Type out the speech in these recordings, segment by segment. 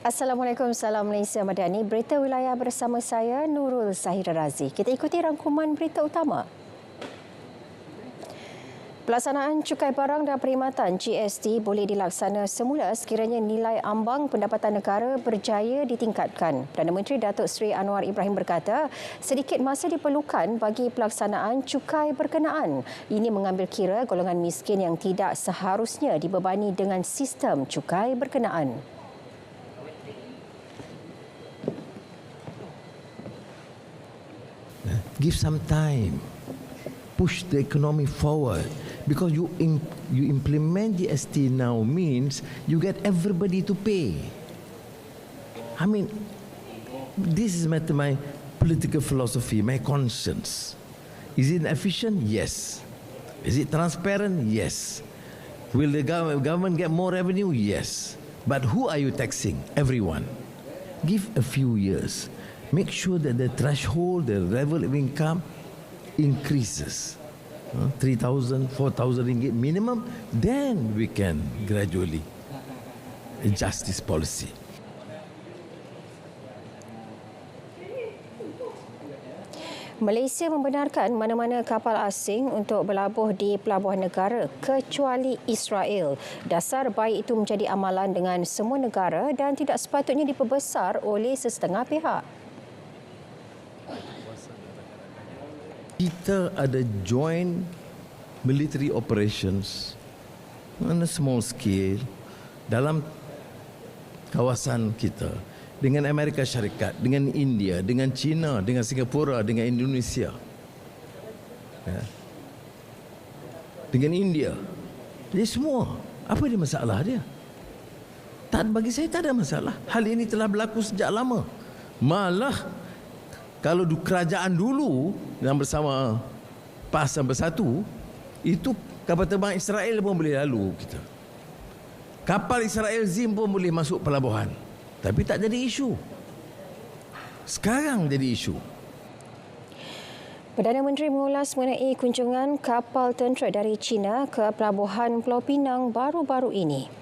Assalamualaikum, salam Malaysia Madani. Berita wilayah bersama saya Nurul Zahira Razi. Kita ikuti rangkuman berita utama. Pelaksanaan Cukai Barang dan Perkhidmatan GST boleh dilaksana semula sekiranya nilai ambang pendapatan negara berjaya ditingkatkan. Perdana Menteri Datuk Seri Anwar Ibrahim berkata, sedikit masa diperlukan bagi pelaksanaan cukai berkenaan. Ini mengambil kira golongan miskin yang tidak seharusnya dibebani dengan sistem cukai berkenaan. Give some time. Push the economy forward. Because you implement GST now means you get everybody to pay. I mean, this is my political philosophy, my conscience. Is it efficient? Yes. Is it transparent? Yes. Will the government get more revenue? Yes. But who are you taxing? Everyone. Give a few years. Make sure that the threshold, the level of income increases. 3,000, 4,000 ringgit minimum, then we can gradually adjust this policy. Malaysia membenarkan mana-mana kapal asing untuk berlabuh di pelabuhan negara kecuali Israel. Dasar baik itu menjadi amalan dengan semua negara dan tidak sepatutnya diperbesar oleh sesetengah pihak. Kita ada joint military operations on a small scale dalam kawasan kita dengan Amerika Syarikat, dengan India, dengan China, dengan Singapura, dengan Indonesia, ya. Dengan India. Jadi semua, apa dia masalah dia? Bagi saya tak ada masalah. Hal ini telah berlaku sejak lama. Malah kalau kerajaan dulu yang bersama PAS dan Bersatu, itu kapal terbang Israel pun boleh lalu kita. Kapal Israel Zim pun boleh masuk pelabuhan. Tapi tak jadi isu. Sekarang jadi isu. Perdana Menteri mengulas mengenai kunjungan kapal tentera dari China ke pelabuhan Pulau Pinang baru-baru ini.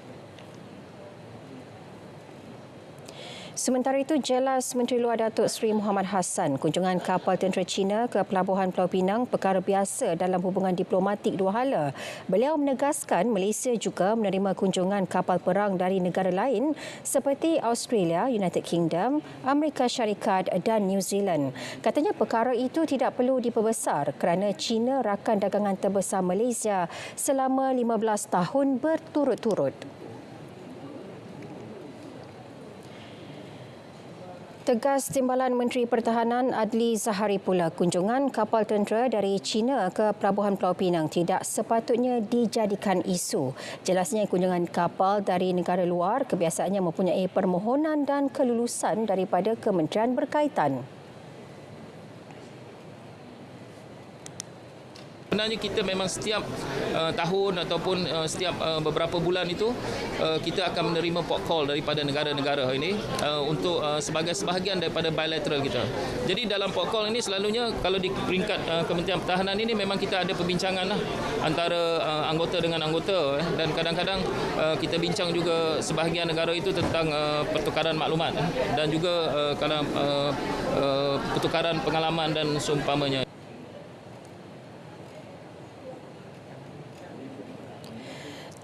Sementara itu, jelas Menteri Luar Datuk Seri Muhammad Hassan, kunjungan kapal tentera China ke Pelabuhan Pulau Pinang perkara biasa dalam hubungan diplomatik dua hala. Beliau menegaskan Malaysia juga menerima kunjungan kapal perang dari negara lain seperti Australia, United Kingdom, Amerika Syarikat dan New Zealand. Katanya perkara itu tidak perlu diperbesar kerana China rakan dagangan terbesar Malaysia selama 15 tahun berturut-turut. Tegas Timbalan Menteri Pertahanan Adli Zahari pula, kunjungan kapal tentera dari China ke Pelabuhan Pulau Pinang tidak sepatutnya dijadikan isu. Jelasnya kunjungan kapal dari negara luar kebiasaannya mempunyai permohonan dan kelulusan daripada kementerian berkaitan. Sebenarnya kita memang setiap tahun ataupun setiap beberapa bulan itu kita akan menerima port call daripada negara-negara ini untuk sebagai sebahagian daripada bilateral kita. Jadi dalam port call ini selalunya kalau di peringkat Kementerian Pertahanan ini memang kita ada perbincangan antara anggota dengan anggota dan kadang-kadang kita bincang juga sebahagian negara itu tentang pertukaran maklumat dan juga kalau pertukaran pengalaman dan seumpamanya.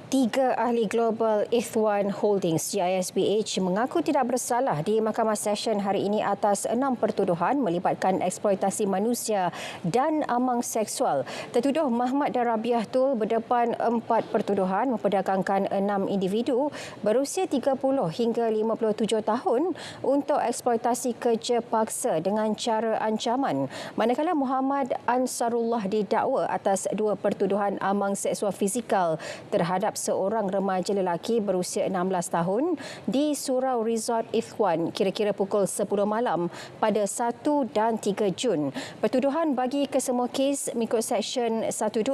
Tiga ahli global Ikhwan Holdings GISBH mengaku tidak bersalah di Mahkamah Session hari ini atas 6 pertuduhan melibatkan eksploitasi manusia dan amang seksual. Tertuduh Mahmad dan Rabiah Tul berdepan 4 pertuduhan memperdagangkan 6 individu berusia 30 hingga 57 tahun untuk eksploitasi kerja paksa dengan cara ancaman. Manakala Muhammad Ansarullah didakwa atas 2 pertuduhan amang seksual fizikal terhadap seorang remaja lelaki berusia 16 tahun di Surau Resort Ikhwan kira-kira pukul 10 malam pada 1 dan 3 Jun. Pertuduhan bagi kesemua kes mengikut Seksyen 12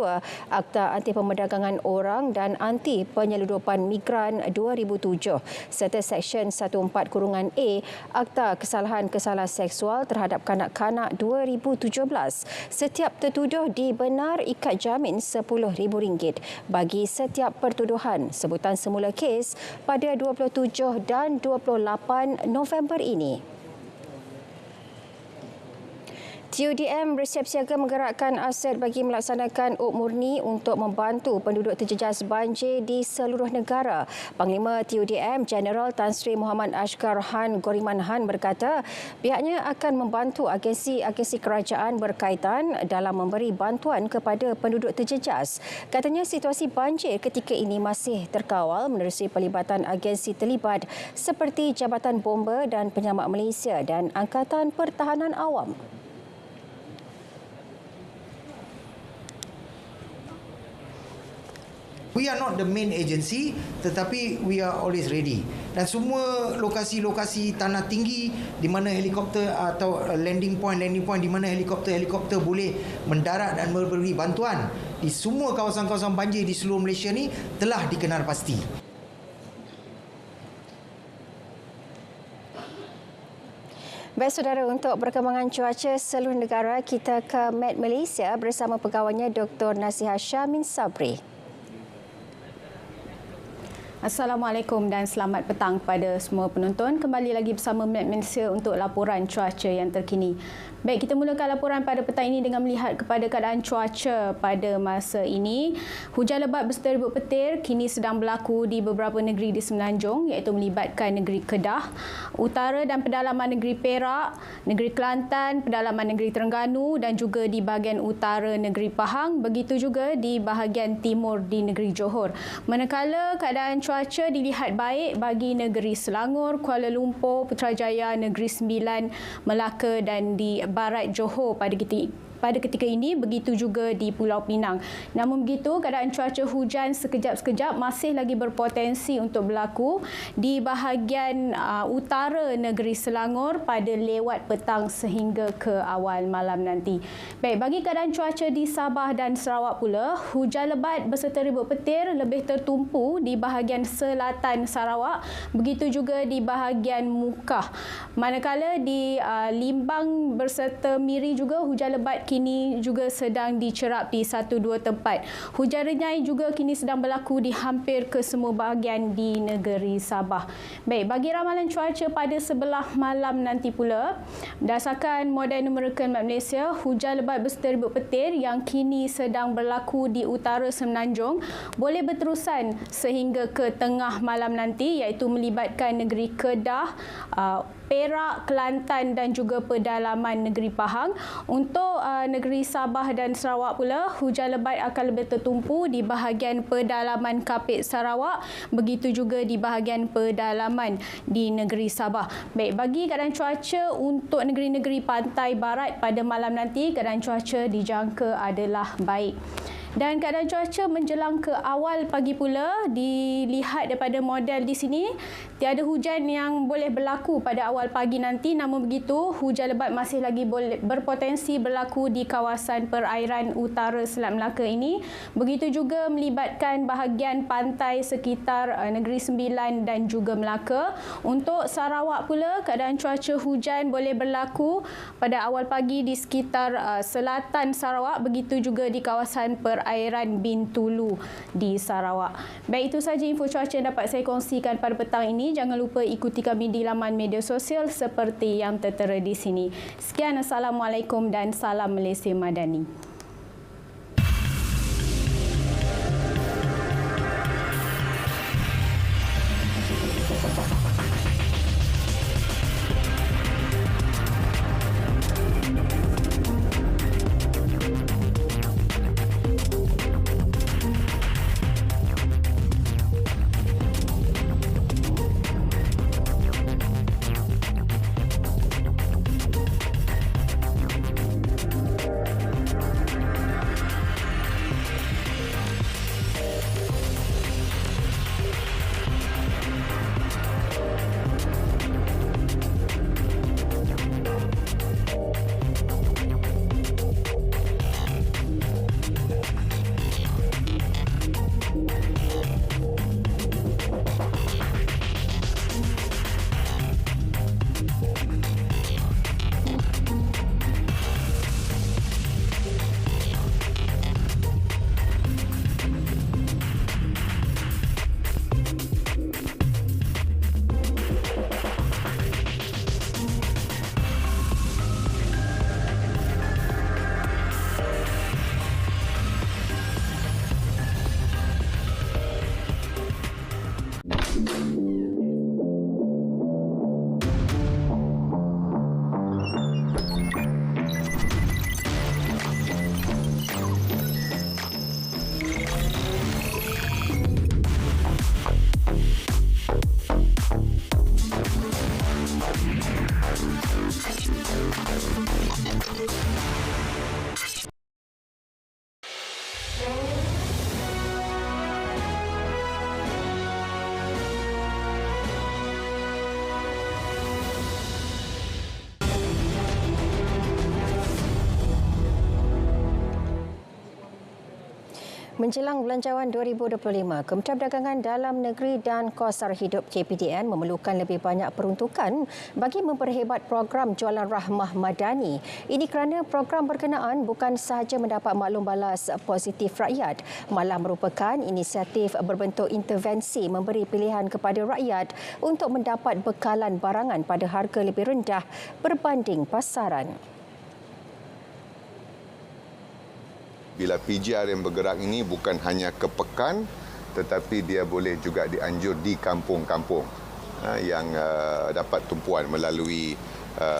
Akta Anti Pemerdagangan Orang dan Anti Penyeludupan Migran 2007 serta Seksyen 14(a) Akta Kesalahan-Kesalahan Seksual terhadap Kanak-kanak 2017. Setiap tertuduh dibenar ikat jamin RM10,000 bagi setiap pertuduhan. Sebutan semula kes pada 27 dan 28 November ini. TUDM bersiap siaga menggerakkan aset bagi melaksanakan UP Murni untuk membantu penduduk terjejas banjir di seluruh negara. Panglima TUDM Jeneral Tan Sri Muhammad Ashkar Han Goriman Han berkata pihaknya akan membantu agensi-agensi kerajaan berkaitan dalam memberi bantuan kepada penduduk terjejas. Katanya situasi banjir ketika ini masih terkawal menerusi pelibatan agensi terlibat seperti Jabatan Bomba dan Penyelamat Malaysia dan Angkatan Pertahanan Awam. We are not the main agency, tetapi we are always ready. Dan semua lokasi-lokasi tanah tinggi di mana helikopter atau landing point di mana helikopter boleh mendarat dan memberi bantuan di semua kawasan-kawasan banjir di seluruh Malaysia ni telah dikenal pasti. Baik saudara, untuk perkembangan cuaca seluruh negara, kita ke Met Malaysia bersama pegawainya Dr. Nasihah Syamin Sabri. Assalamualaikum dan selamat petang kepada semua penonton. Kembali lagi bersama Met Malaysia untuk laporan cuaca yang terkini. Baik, kita mulakan laporan pada petang ini dengan melihat kepada keadaan cuaca pada masa ini. Hujan lebat berserta ribut petir kini sedang berlaku di beberapa negeri di Semenanjung iaitu melibatkan negeri Kedah, utara dan pedalaman negeri Perak, negeri Kelantan, pedalaman negeri Terengganu dan juga di bahagian utara negeri Pahang, begitu juga di bahagian timur di negeri Johor. Manakala keadaan cuaca dilihat baik bagi negeri Selangor, Kuala Lumpur, Putrajaya, Negeri Sembilan, Melaka dan di barat Johor pada ketika ini, begitu juga di Pulau Pinang. Namun begitu, keadaan cuaca hujan sekejap-sekejap masih lagi berpotensi untuk berlaku di bahagian utara negeri Selangor pada lewat petang sehingga ke awal malam nanti. Baik, bagi keadaan cuaca di Sabah dan Sarawak pula, hujan lebat berserta ribut petir lebih tertumpu di bahagian selatan Sarawak, begitu juga di bahagian Mukah. Manakala di Limbang berserta Miri juga hujan lebat kini juga sedang dicerap di 1-2 tempat. Hujan renyai juga kini sedang berlaku di hampir ke semua bahagian di negeri Sabah. Baik, bagi ramalan cuaca pada sebelah malam nanti pula, berdasarkan model numerikan Met Malaysia, hujan lebat berserta ribut petir yang kini sedang berlaku di utara Semenanjung boleh berterusan sehingga ke tengah malam nanti iaitu melibatkan negeri Kedah, Perak, Kelantan dan juga pedalaman negeri Pahang. Untuk negeri Sabah dan Sarawak pula, hujan lebat akan lebih tertumpu di bahagian pedalaman Kapit Sarawak, begitu juga di bahagian pedalaman di negeri Sabah. Baik, bagi keadaan cuaca untuk negeri-negeri pantai barat pada malam nanti, keadaan cuaca dijangka adalah baik. Dan keadaan cuaca menjelang ke awal pagi pula, dilihat daripada model di sini, tiada hujan yang boleh berlaku pada awal pagi nanti. Namun begitu, hujan lebat masih lagi boleh berpotensi berlaku di kawasan perairan utara Selat Melaka ini. Begitu juga melibatkan bahagian pantai sekitar Negeri Sembilan dan juga Melaka. Untuk Sarawak pula, keadaan cuaca hujan boleh berlaku pada awal pagi di sekitar selatan Sarawak, begitu juga di kawasan perairan Bintulu di Sarawak. Baik, itu sahaja info cuaca yang dapat saya kongsikan pada petang ini. Jangan lupa ikuti kami di laman media sosial seperti yang tertera di sini. Sekian, Assalamualaikum dan salam Malaysia Madani. Menjelang Belanjawan 2025, Kementerian Perdagangan Dalam Negeri dan Kos Sara Hidup KPDN memerlukan lebih banyak peruntukan bagi memperhebat program Jualan Rahmah Madani. Ini kerana program berkenaan bukan sahaja mendapat maklum balas positif rakyat, malah merupakan inisiatif berbentuk intervensi memberi pilihan kepada rakyat untuk mendapat bekalan barangan pada harga lebih rendah berbanding pasaran. Bila PGRM bergerak ini bukan hanya ke pekan tetapi dia boleh juga dianjur di kampung-kampung yang dapat tumpuan melalui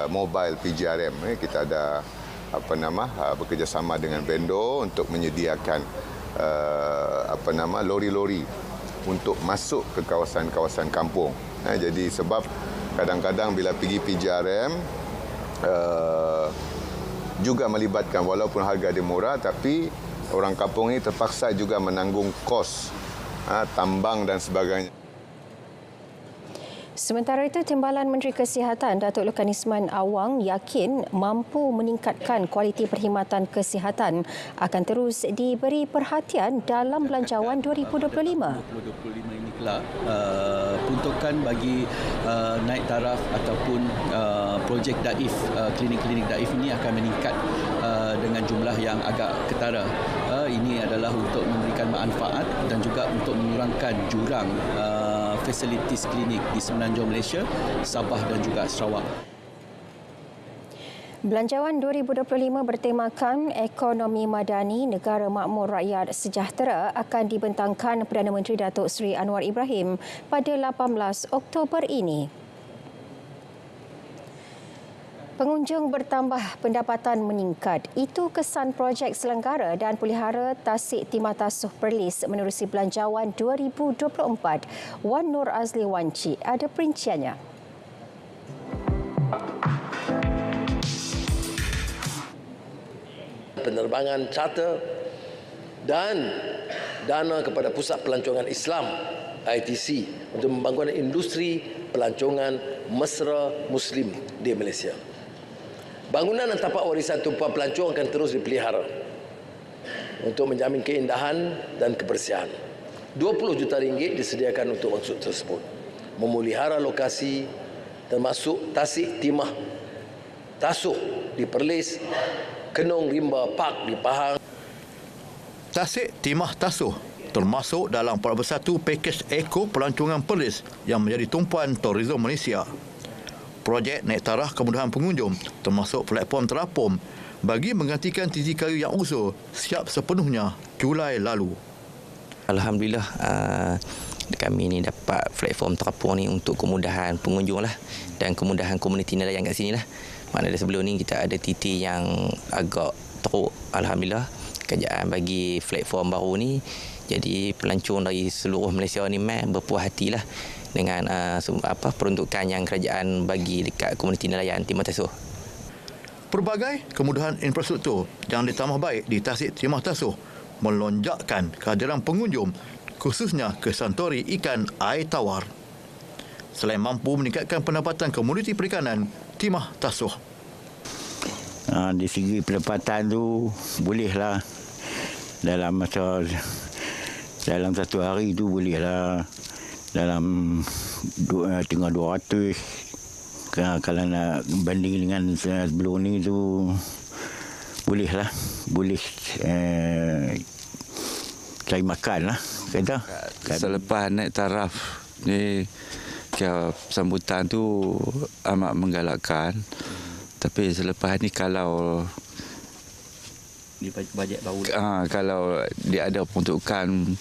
mobile PGRM. Kita ada bekerjasama dengan vendor untuk menyediakan lori-lori untuk masuk ke kawasan-kawasan kampung. Jadi sebab kadang-kadang bila pergi PGRM juga melibatkan walaupun harga dia murah tapi orang kampung ini terpaksa juga menanggung kos tambang dan sebagainya. Sementara itu, Timbalan Menteri Kesihatan Datuk Lokan Isman Awang yakin mampu meningkatkan kualiti perkhidmatan kesihatan akan terus diberi perhatian dalam Belanjawan 2025. 2025 ini kelak peruntukan bagi naik taraf ataupun projek daif, klinik-klinik daif ini akan meningkat dengan jumlah yang agak ketara. Ini adalah untuk memberikan manfaat dan juga untuk mengurangkan jurang fasilitis klinik di semenanjung Malaysia, Sabah dan juga Sarawak. Belanjawan 2025 bertemakan Ekonomi Madani Negara Makmur Rakyat Sejahtera akan dibentangkan Perdana Menteri Datuk Seri Anwar Ibrahim pada 18 Oktober ini. Pengunjung bertambah, pendapatan meningkat. Itu kesan projek selenggara dan pelihara Tasik Timah Tasuh Perlis menerusi Belanjawan 2024. Wan Nur Azli Wanci ada perinciannya. Penerbangan charter dan dana kepada Pusat Pelancongan Islam ITC untuk membangun industri pelancongan mesra Muslim di Malaysia. Bangunan dan tapak warisan tumpuan pelancong akan terus dipelihara untuk menjamin keindahan dan kebersihan. 20 juta ringgit disediakan untuk maksud tersebut. Memelihara lokasi termasuk Tasik Timah Tasuh di Perlis, Kenong Rimba Park di Pahang. Tasik Timah Tasuh termasuk dalam 41 pakej Eko Pelancongan Perlis yang menjadi tumpuan tourism Malaysia. Projek naik taraf kemudahan pengunjung termasuk platform terapung bagi menggantikan titi kayu yang usul siap sepenuhnya Julai lalu. Alhamdulillah kami ni dapat platform terapung ni untuk kemudahan pengunjung lah dan kemudahan komuniti nelayan kat sini lah. Maknanya sebelum ni kita ada titi yang agak teruk. Alhamdulillah kerajaan bagi platform baru ni jadi pelancong dari seluruh Malaysia ni berpuas hatilah dengan peruntukan yang kerajaan bagi dekat komuniti nelayan Timah Tasuh. Pelbagai kemudahan infrastruktur yang ditambah baik di Tasik Timah Tasuh melonjakkan kehadiran pengunjung khususnya ke santori ikan air tawar. Selain mampu meningkatkan pendapatan komuniti perikanan Timah Tasuh. Di segi pendapatan tu bolehlah dalam satu hari tu bolehlah dalam tengah 200. Kalau nak banding dengan sebelum ni tu boleh cari makan lah kata. Selepas naik taraf ni sambutan tu amat menggalakkan, tapi selepas ni kalau di bajet baru kalau dia ada peruntukan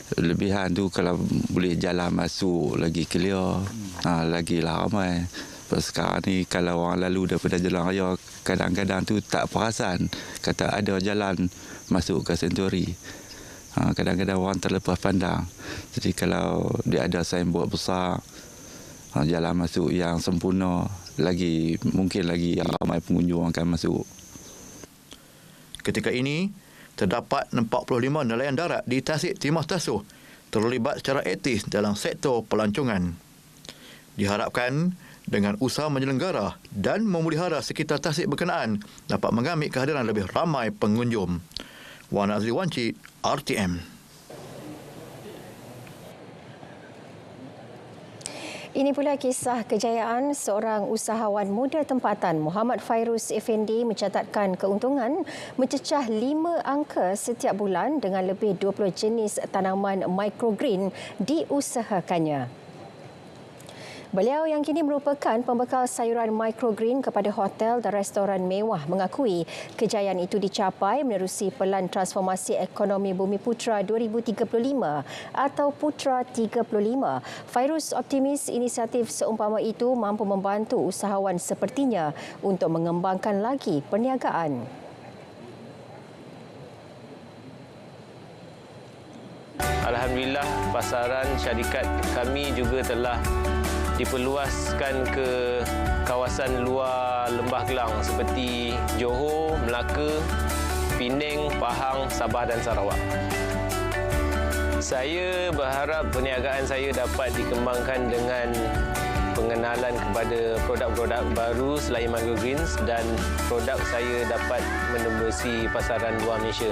lebihan tu, kalau boleh jalan masuk lagi clear, lagi lah ramai. Sekarang ni kalau orang lalu daripada jalan raya kadang-kadang tu tak perasan kata ada jalan masuk ke Senturi. Kadang-kadang orang terlepas pandang. Jadi kalau dia ada signboard besar, jalan masuk yang sempurna, mungkin lagi ramai pengunjung akan masuk. Ketika ini, terdapat 45 nelayan darat di Tasik Timah Tasuh terlibat secara aktif dalam sektor pelancongan. Diharapkan dengan usaha menyelenggara dan memelihara sekitar tasik berkenaan dapat mengambil kehadiran lebih ramai pengunjung. Wan Azli Wancit, RTM. Ini pula kisah kejayaan seorang usahawan muda tempatan, Muhammad Fairuz Effendi, mencatatkan keuntungan mencecah 5 angka setiap bulan dengan lebih 20 jenis tanaman microgreen diusahakannya. Beliau yang kini merupakan pembekal sayuran microgreen kepada hotel dan restoran mewah mengakui kejayaan itu dicapai menerusi Pelan Transformasi Ekonomi Bumiputra 2035 atau Putra 35. Fairuz optimis inisiatif seumpama itu mampu membantu usahawan sepertinya untuk mengembangkan lagi perniagaan. Alhamdulillah, pasaran syarikat kami juga telah diperluaskan ke kawasan luar Lembah Kelang seperti Johor, Melaka, Penang, Pahang, Sabah dan Sarawak. Saya berharap perniagaan saya dapat dikembangkan dengan pengenalan kepada produk-produk baru selain microgreens dan produk saya dapat menembusi pasaran luar Malaysia.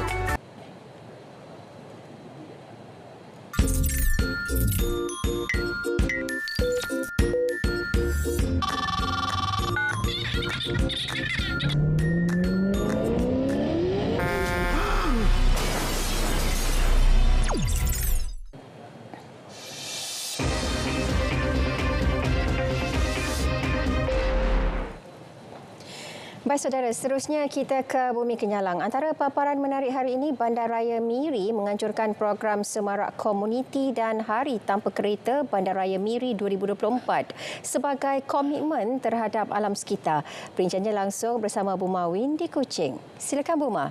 Baik saudara, seterusnya kita ke Bumi Kenyalang. Antara paparan menarik hari ini, Bandaraya Miri menganjurkan program Semarak Komuniti dan Hari Tanpa Kereta Bandaraya Miri 2024 sebagai komitmen terhadap alam sekitar. Perinciannya langsung bersama Buma Win di Kuching. Silakan Buma.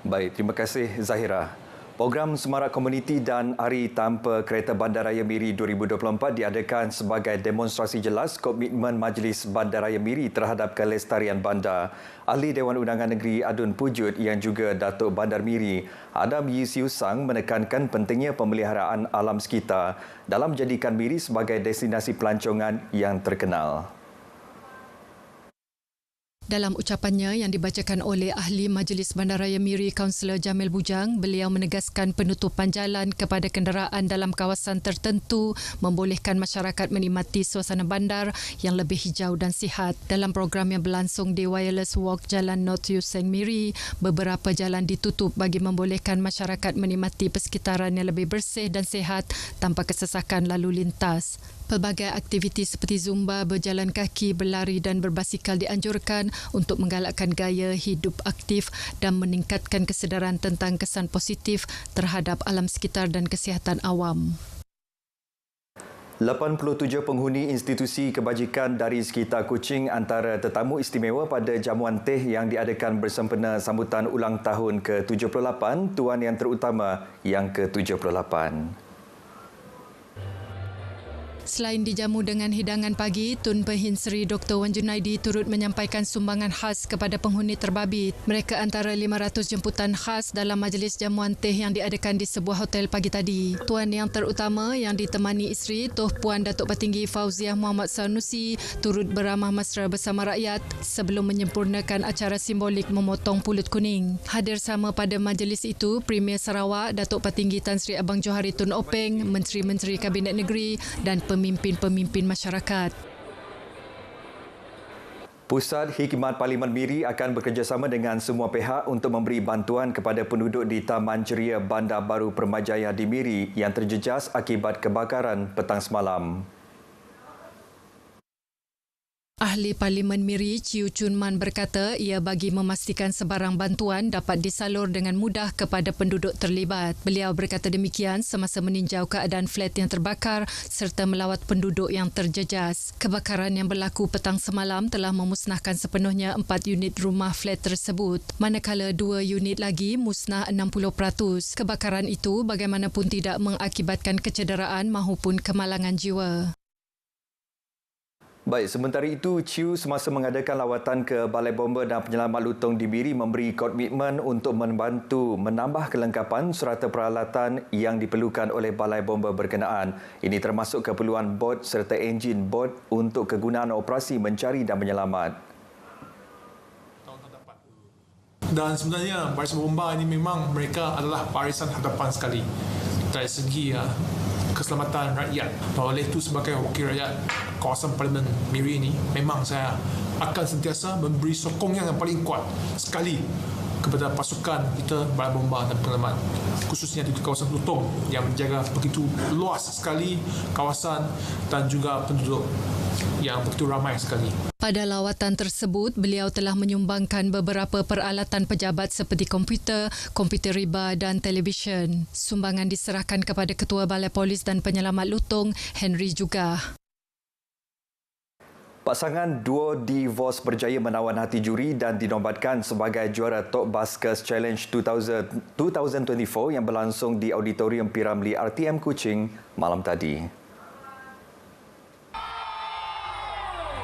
Baik, terima kasih Zahira. Program Semarak Komuniti dan Hari Tanpa Kereta Bandaraya Miri 2024 diadakan sebagai demonstrasi jelas komitmen Majlis Bandaraya Miri terhadap kelestarian bandar. Ahli Dewan Undangan Negeri Adun Pujut yang juga Datuk Bandar Miri, Adam Yisiu Sang menekankan pentingnya pemeliharaan alam sekitar dalam menjadikan Miri sebagai destinasi pelancongan yang terkenal. Dalam ucapannya yang dibacakan oleh Ahli Majlis Bandaraya Miri Kaunselor Jamil Bujang, beliau menegaskan penutupan jalan kepada kenderaan dalam kawasan tertentu membolehkan masyarakat menikmati suasana bandar yang lebih hijau dan sihat. Dalam program yang berlangsung di Wireless Walk Jalan North Yuseng Miri, beberapa jalan ditutup bagi membolehkan masyarakat menikmati persekitaran yang lebih bersih dan sihat tanpa kesesakan lalu lintas. Pelbagai aktiviti seperti zumba, berjalan kaki, berlari dan berbasikal dianjurkan untuk menggalakkan gaya hidup aktif dan meningkatkan kesedaran tentang kesan positif terhadap alam sekitar dan kesihatan awam. 87 penghuni institusi kebajikan dari sekitar Kuching antara tetamu istimewa pada jamuan teh yang diadakan bersempena sambutan ulang tahun ke-78 Tuan Yang Terutama yang ke-78. Selain dijamu dengan hidangan pagi, Tun Pehin Seri Dr. Wan Junaidi turut menyampaikan sumbangan khas kepada penghuni terbabit. Mereka antara 500 jemputan khas dalam majlis jamuan teh yang diadakan di sebuah hotel pagi tadi. Tuan Yang Terutama yang ditemani isteri Tuh Puan Datuk Petinggi Fauziah Muhammad Sanusi turut beramah mesra bersama rakyat sebelum menyempurnakan acara simbolik memotong pulut kuning. Hadir sama pada majlis itu Premier Sarawak Datuk Petinggi Tan Sri Abang Johari Tun Openg, Menteri-Menteri Kabinet Negeri dan pemimpin-pemimpin masyarakat. Pusat Hikmat Parlimen Miri akan bekerjasama dengan semua pihak untuk memberi bantuan kepada penduduk di Taman Ceria Bandar Baru Permajaya di Miri yang terjejas akibat kebakaran petang semalam. Ahli Parlimen Miri, Chiu Chun Man berkata ia bagi memastikan sebarang bantuan dapat disalur dengan mudah kepada penduduk terlibat. Beliau berkata demikian semasa meninjau keadaan flat yang terbakar serta melawat penduduk yang terjejas. Kebakaran yang berlaku petang semalam telah memusnahkan sepenuhnya 4 unit rumah flat tersebut, manakala 2 unit lagi musnah 60%. Kebakaran itu bagaimanapun tidak mengakibatkan kecederaan maupun kemalangan jiwa. Baik, sementara itu, Chiu semasa mengadakan lawatan ke Balai Bomba dan Penyelamat Lutong di Miri memberi komitmen untuk membantu menambah kelengkapan serata peralatan yang diperlukan oleh Balai Bomba berkenaan. Ini termasuk keperluan bot serta enjin bot untuk kegunaan operasi mencari dan menyelamat. Dan sebenarnya baris bomba ini memang mereka adalah barisan hadapan sekali dari segi keselamatan rakyat. Dan oleh itu sebagai wakil rakyat kawasan Parlimen Miri ini, memang saya akan sentiasa memberi sokongan yang paling kuat sekali kepada pasukan kita baris bomba dan penyelamat, khususnya di kawasan Lutong yang menjaga begitu luas sekali kawasan dan juga penduduk yang begitu ramai sekali. Pada lawatan tersebut, beliau telah menyumbangkan beberapa peralatan pejabat seperti komputer riba dan televisyen. Sumbangan diserahkan kepada Ketua Balai Polis dan Penyelamat Lutong, Henry juga. Pasangan duo Divorce berjaya menawan hati juri dan dinobatkan sebagai juara Top Buskers Challenge 2024 yang berlangsung di Auditorium P. Ramlee RTM Kuching malam tadi.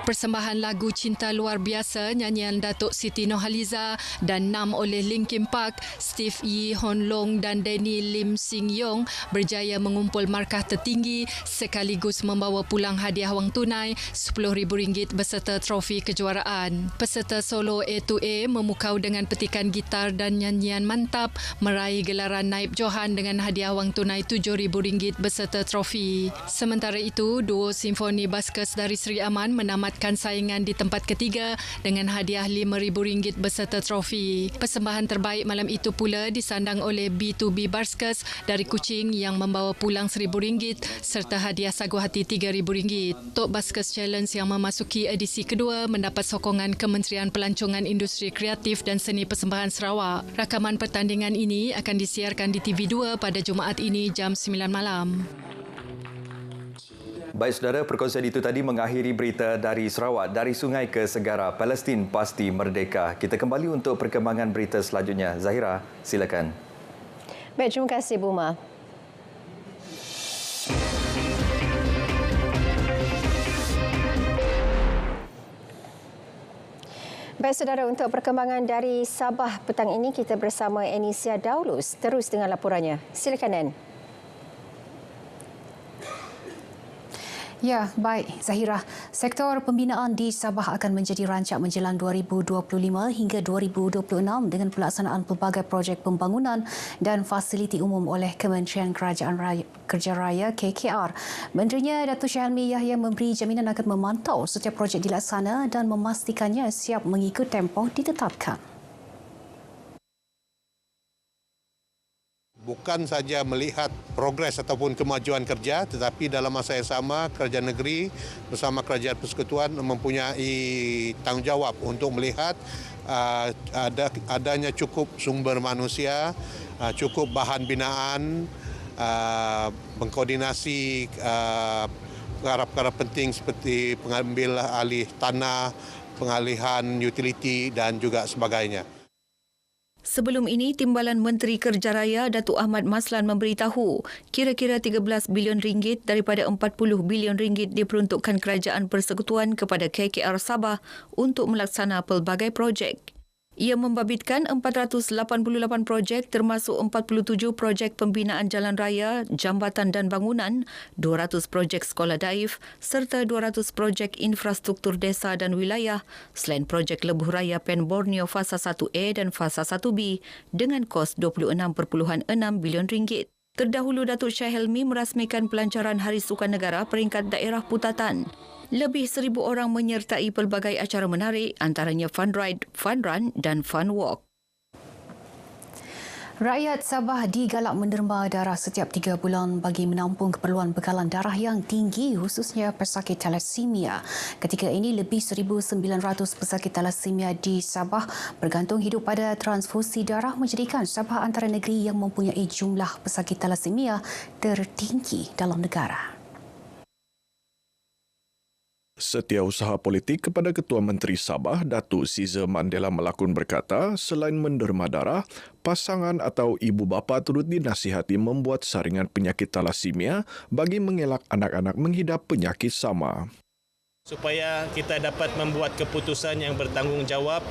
Persembahan lagu Cinta Luar Biasa nyanyian Datuk Siti Nurhaliza dan 6 oleh Linkin Park, Steve Yee Hon Long dan Danny Lim Sing Yong berjaya mengumpul markah tertinggi sekaligus membawa pulang hadiah wang tunai RM10,000 beserta trofi kejuaraan. Peserta solo A2A memukau dengan petikan gitar dan nyanyian mantap meraih gelaran Naib Johan dengan hadiah wang tunai RM7,000 beserta trofi. Sementara itu, duo Simfoni Buskers dari Seri Aman menamat saingan di tempat ketiga dengan hadiah RM5,000 beserta trofi. Persembahan terbaik malam itu pula disandang oleh B2B Buskers dari Kuching yang membawa pulang RM1,000 serta hadiah sagu hati RM3,000. Top Buskers Challenge yang memasuki edisi kedua mendapat sokongan Kementerian Pelancongan Industri Kreatif dan Seni Persembahan Sarawak. Rakaman pertandingan ini akan disiarkan di TV2 pada Jumaat ini jam 9 malam. Baik saudara, perkongsian itu tadi mengakhiri berita dari Sarawak. Dari sungai ke segara, Palestin pasti merdeka. Kita kembali untuk perkembangan berita selanjutnya. Zahira, silakan. Baik, terima kasih Buma. Baik saudara, untuk perkembangan dari Sabah petang ini kita bersama Anisia Daulus terus dengan laporannya. Silakan Ann. Ya, baik Zahira. Sektor pembinaan di Sabah akan menjadi rancak menjelang 2025 hingga 2026 dengan pelaksanaan pelbagai projek pembangunan dan fasiliti umum oleh Kementerian Kerajaan Kerja Raya KKR. Menterinya Datuk Syed Helmi Yahya memberi jaminan akan memantau setiap projek dilaksana dan memastikannya siap mengikut tempoh ditetapkan. Bukan saja melihat progres ataupun kemajuan kerja, tetapi dalam masa yang sama kerajaan negeri bersama kerajaan persekutuan mempunyai tanggungjawab untuk melihat adanya cukup sumber manusia, cukup bahan binaan, mengkoordinasi perkara-perkara penting seperti pengambil alih tanah, pengalihan utiliti dan juga sebagainya. Sebelum ini, Timbalan Menteri Kerja Raya Datuk Ahmad Maslan memberitahu kira-kira RM13 bilion daripada RM40 bilion diperuntukkan Kerajaan Persekutuan kepada KKR Sabah untuk melaksana pelbagai projek. Ia membabitkan 488 projek termasuk 47 projek pembinaan jalan raya, jambatan dan bangunan, 200 projek sekolah daif serta 200 projek infrastruktur desa dan wilayah selain projek lebuh raya Pen Borneo Fasa 1A dan Fasa 1B dengan kos RM26.6 bilion. Terdahulu Datuk Syed Helmi merasmikan pelancaran Hari Sukan Negara peringkat daerah Putatan. Lebih 1,000 orang menyertai pelbagai acara menarik antaranya Fun Ride, Fun Run dan Fun Walk. Rakyat Sabah digalak menderma darah setiap 3 bulan bagi menampung keperluan bekalan darah yang tinggi khususnya pesakit thalassemia. Ketika ini lebih 1,900 pesakit thalassemia di Sabah bergantung hidup pada transfusi darah menjadikan Sabah antara negeri yang mempunyai jumlah pesakit thalassemia tertinggi dalam negara. Setiausaha politik kepada Ketua Menteri Sabah, Datuk Caesar Mandela Melakun berkata, selain menderma darah, pasangan atau ibu bapa turut dinasihati membuat saringan penyakit thalassemia bagi mengelak anak-anak menghidap penyakit sama. Supaya kita dapat membuat keputusan yang bertanggungjawab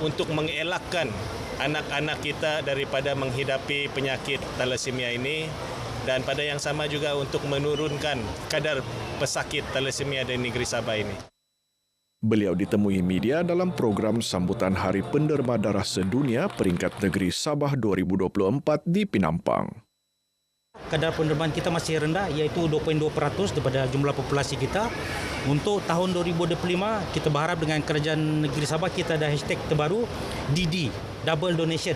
untuk mengelakkan anak-anak kita daripada menghidapi penyakit thalassemia ini, dan pada yang sama juga untuk menurunkan kadar pesakit thalassemia di negeri Sabah ini. Beliau ditemui media dalam program sambutan Hari Penderma Darah Sedunia peringkat negeri Sabah 2024 di Penampang. Kadar pendermaan kita masih rendah, iaitu 2.2% daripada jumlah populasi kita. Untuk tahun 2025, kita berharap dengan Kerajaan Negeri Sabah kita ada hashtag terbaru DD, Double Donation.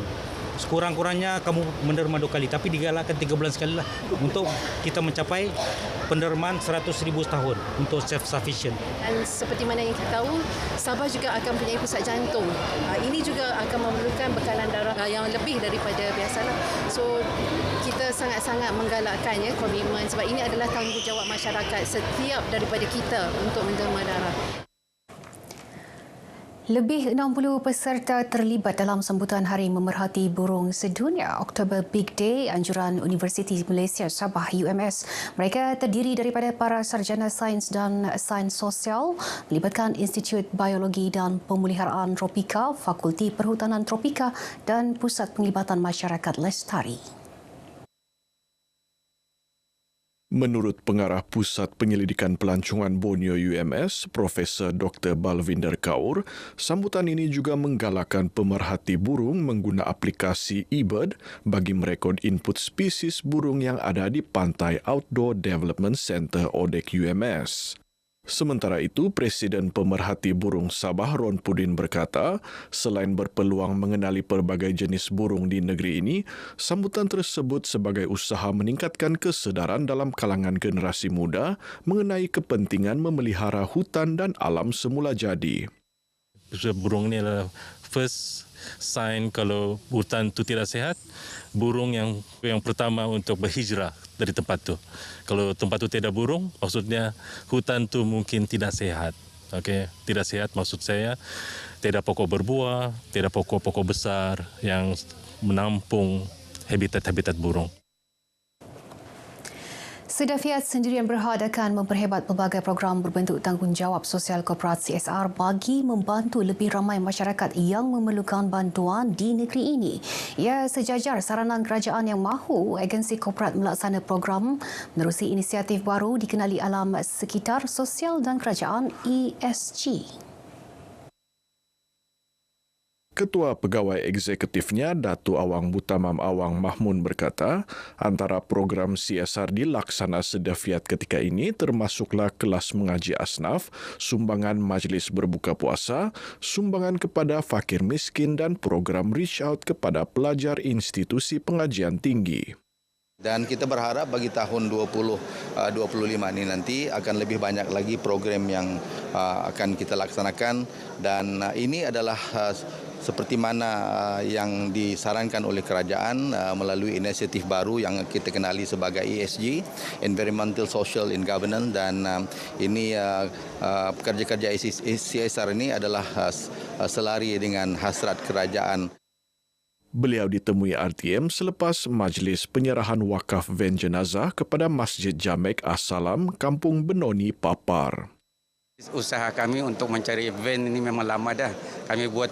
Sekurang-kurangnya kamu menderma 2 kali, tapi digalakkan 3 bulan sekali lah untuk kita mencapai pendermaan 100,000 setahun untuk self-sufficient. Dan seperti mana yang kita tahu, Sabah juga akan mempunyai pusat jantung. Ini juga akan memerlukan bekalan darah yang lebih daripada biasalah. So, kita sangat-sangat menggalakkan komitmen sebab ini adalah tanggungjawab masyarakat setiap daripada kita untuk menderma darah. Lebih 60 peserta terlibat dalam sambutan Hari Memerhati Burung Sedunia Oktober Big Day anjuran Universiti Malaysia Sabah UMS. Mereka terdiri daripada para sarjana sains dan sains sosial, melibatkan Institut Biologi dan Pemeliharaan Tropika, Fakulti Perhutanan Tropika dan Pusat Penglibatan Masyarakat Lestari. Menurut Pengarah Pusat Penyelidikan Pelancongan Borneo UMS, Profesor Dr. Balvinder Kaur, sambutan ini juga menggalakkan pemerhati burung mengguna aplikasi eBird bagi merekod input spesies burung yang ada di Pantai Outdoor Development Centre ODEC UMS. Sementara itu, Presiden Pemerhati Burung Sabah Ron Pudin berkata, selain berpeluang mengenali pelbagai jenis burung di negeri ini, sambutan tersebut sebagai usaha meningkatkan kesedaran dalam kalangan generasi muda mengenai kepentingan memelihara hutan dan alam semula jadi. Burung ini adalah first sign kalau hutan itu tidak sehat. Burung yang pertama untuk berhijrah dari tempat itu. Kalau tempat itu tidak burung, maksudnya hutan itu mungkin tidak sehat. Okey, tidak sehat maksud saya tidak pokok berbuah, tidak pokok-pokok besar yang menampung habitat-habitat burung. Sedafiat Sendirian Berhad akan memperhebat pelbagai program berbentuk tanggungjawab sosial korporasi CSR bagi membantu lebih ramai masyarakat yang memerlukan bantuan di negeri ini. Ia sejajar saranan kerajaan yang mahu agensi korporat melaksana program menerusi inisiatif baru dikenali alam sekitar sosial dan kerajaan ESG. Ketua Pegawai Eksekutifnya, Datuk Awang Butamam Awang Mahmun berkata, antara program CSR dilaksana sedafiat ketika ini termasuklah kelas mengaji asnaf, sumbangan majlis berbuka puasa, sumbangan kepada fakir miskin dan program reach out kepada pelajar institusi pengajian tinggi. Dan kita berharap bagi tahun 2025 ini nanti akan lebih banyak lagi program yang akan kita laksanakan dan ini adalah seperti mana yang disarankan oleh kerajaan melalui inisiatif baru yang kita kenali sebagai ESG, Environmental, Social and Governance, dan ini kerja-kerja CSR ini adalah selari dengan hasrat kerajaan. Beliau ditemui RTM selepas majlis penyerahan wakaf van jenazah kepada Masjid Jamek As-Salam, Kampung Benoni, Papar. Usaha kami untuk mencari van ini memang lama dah. Kami buat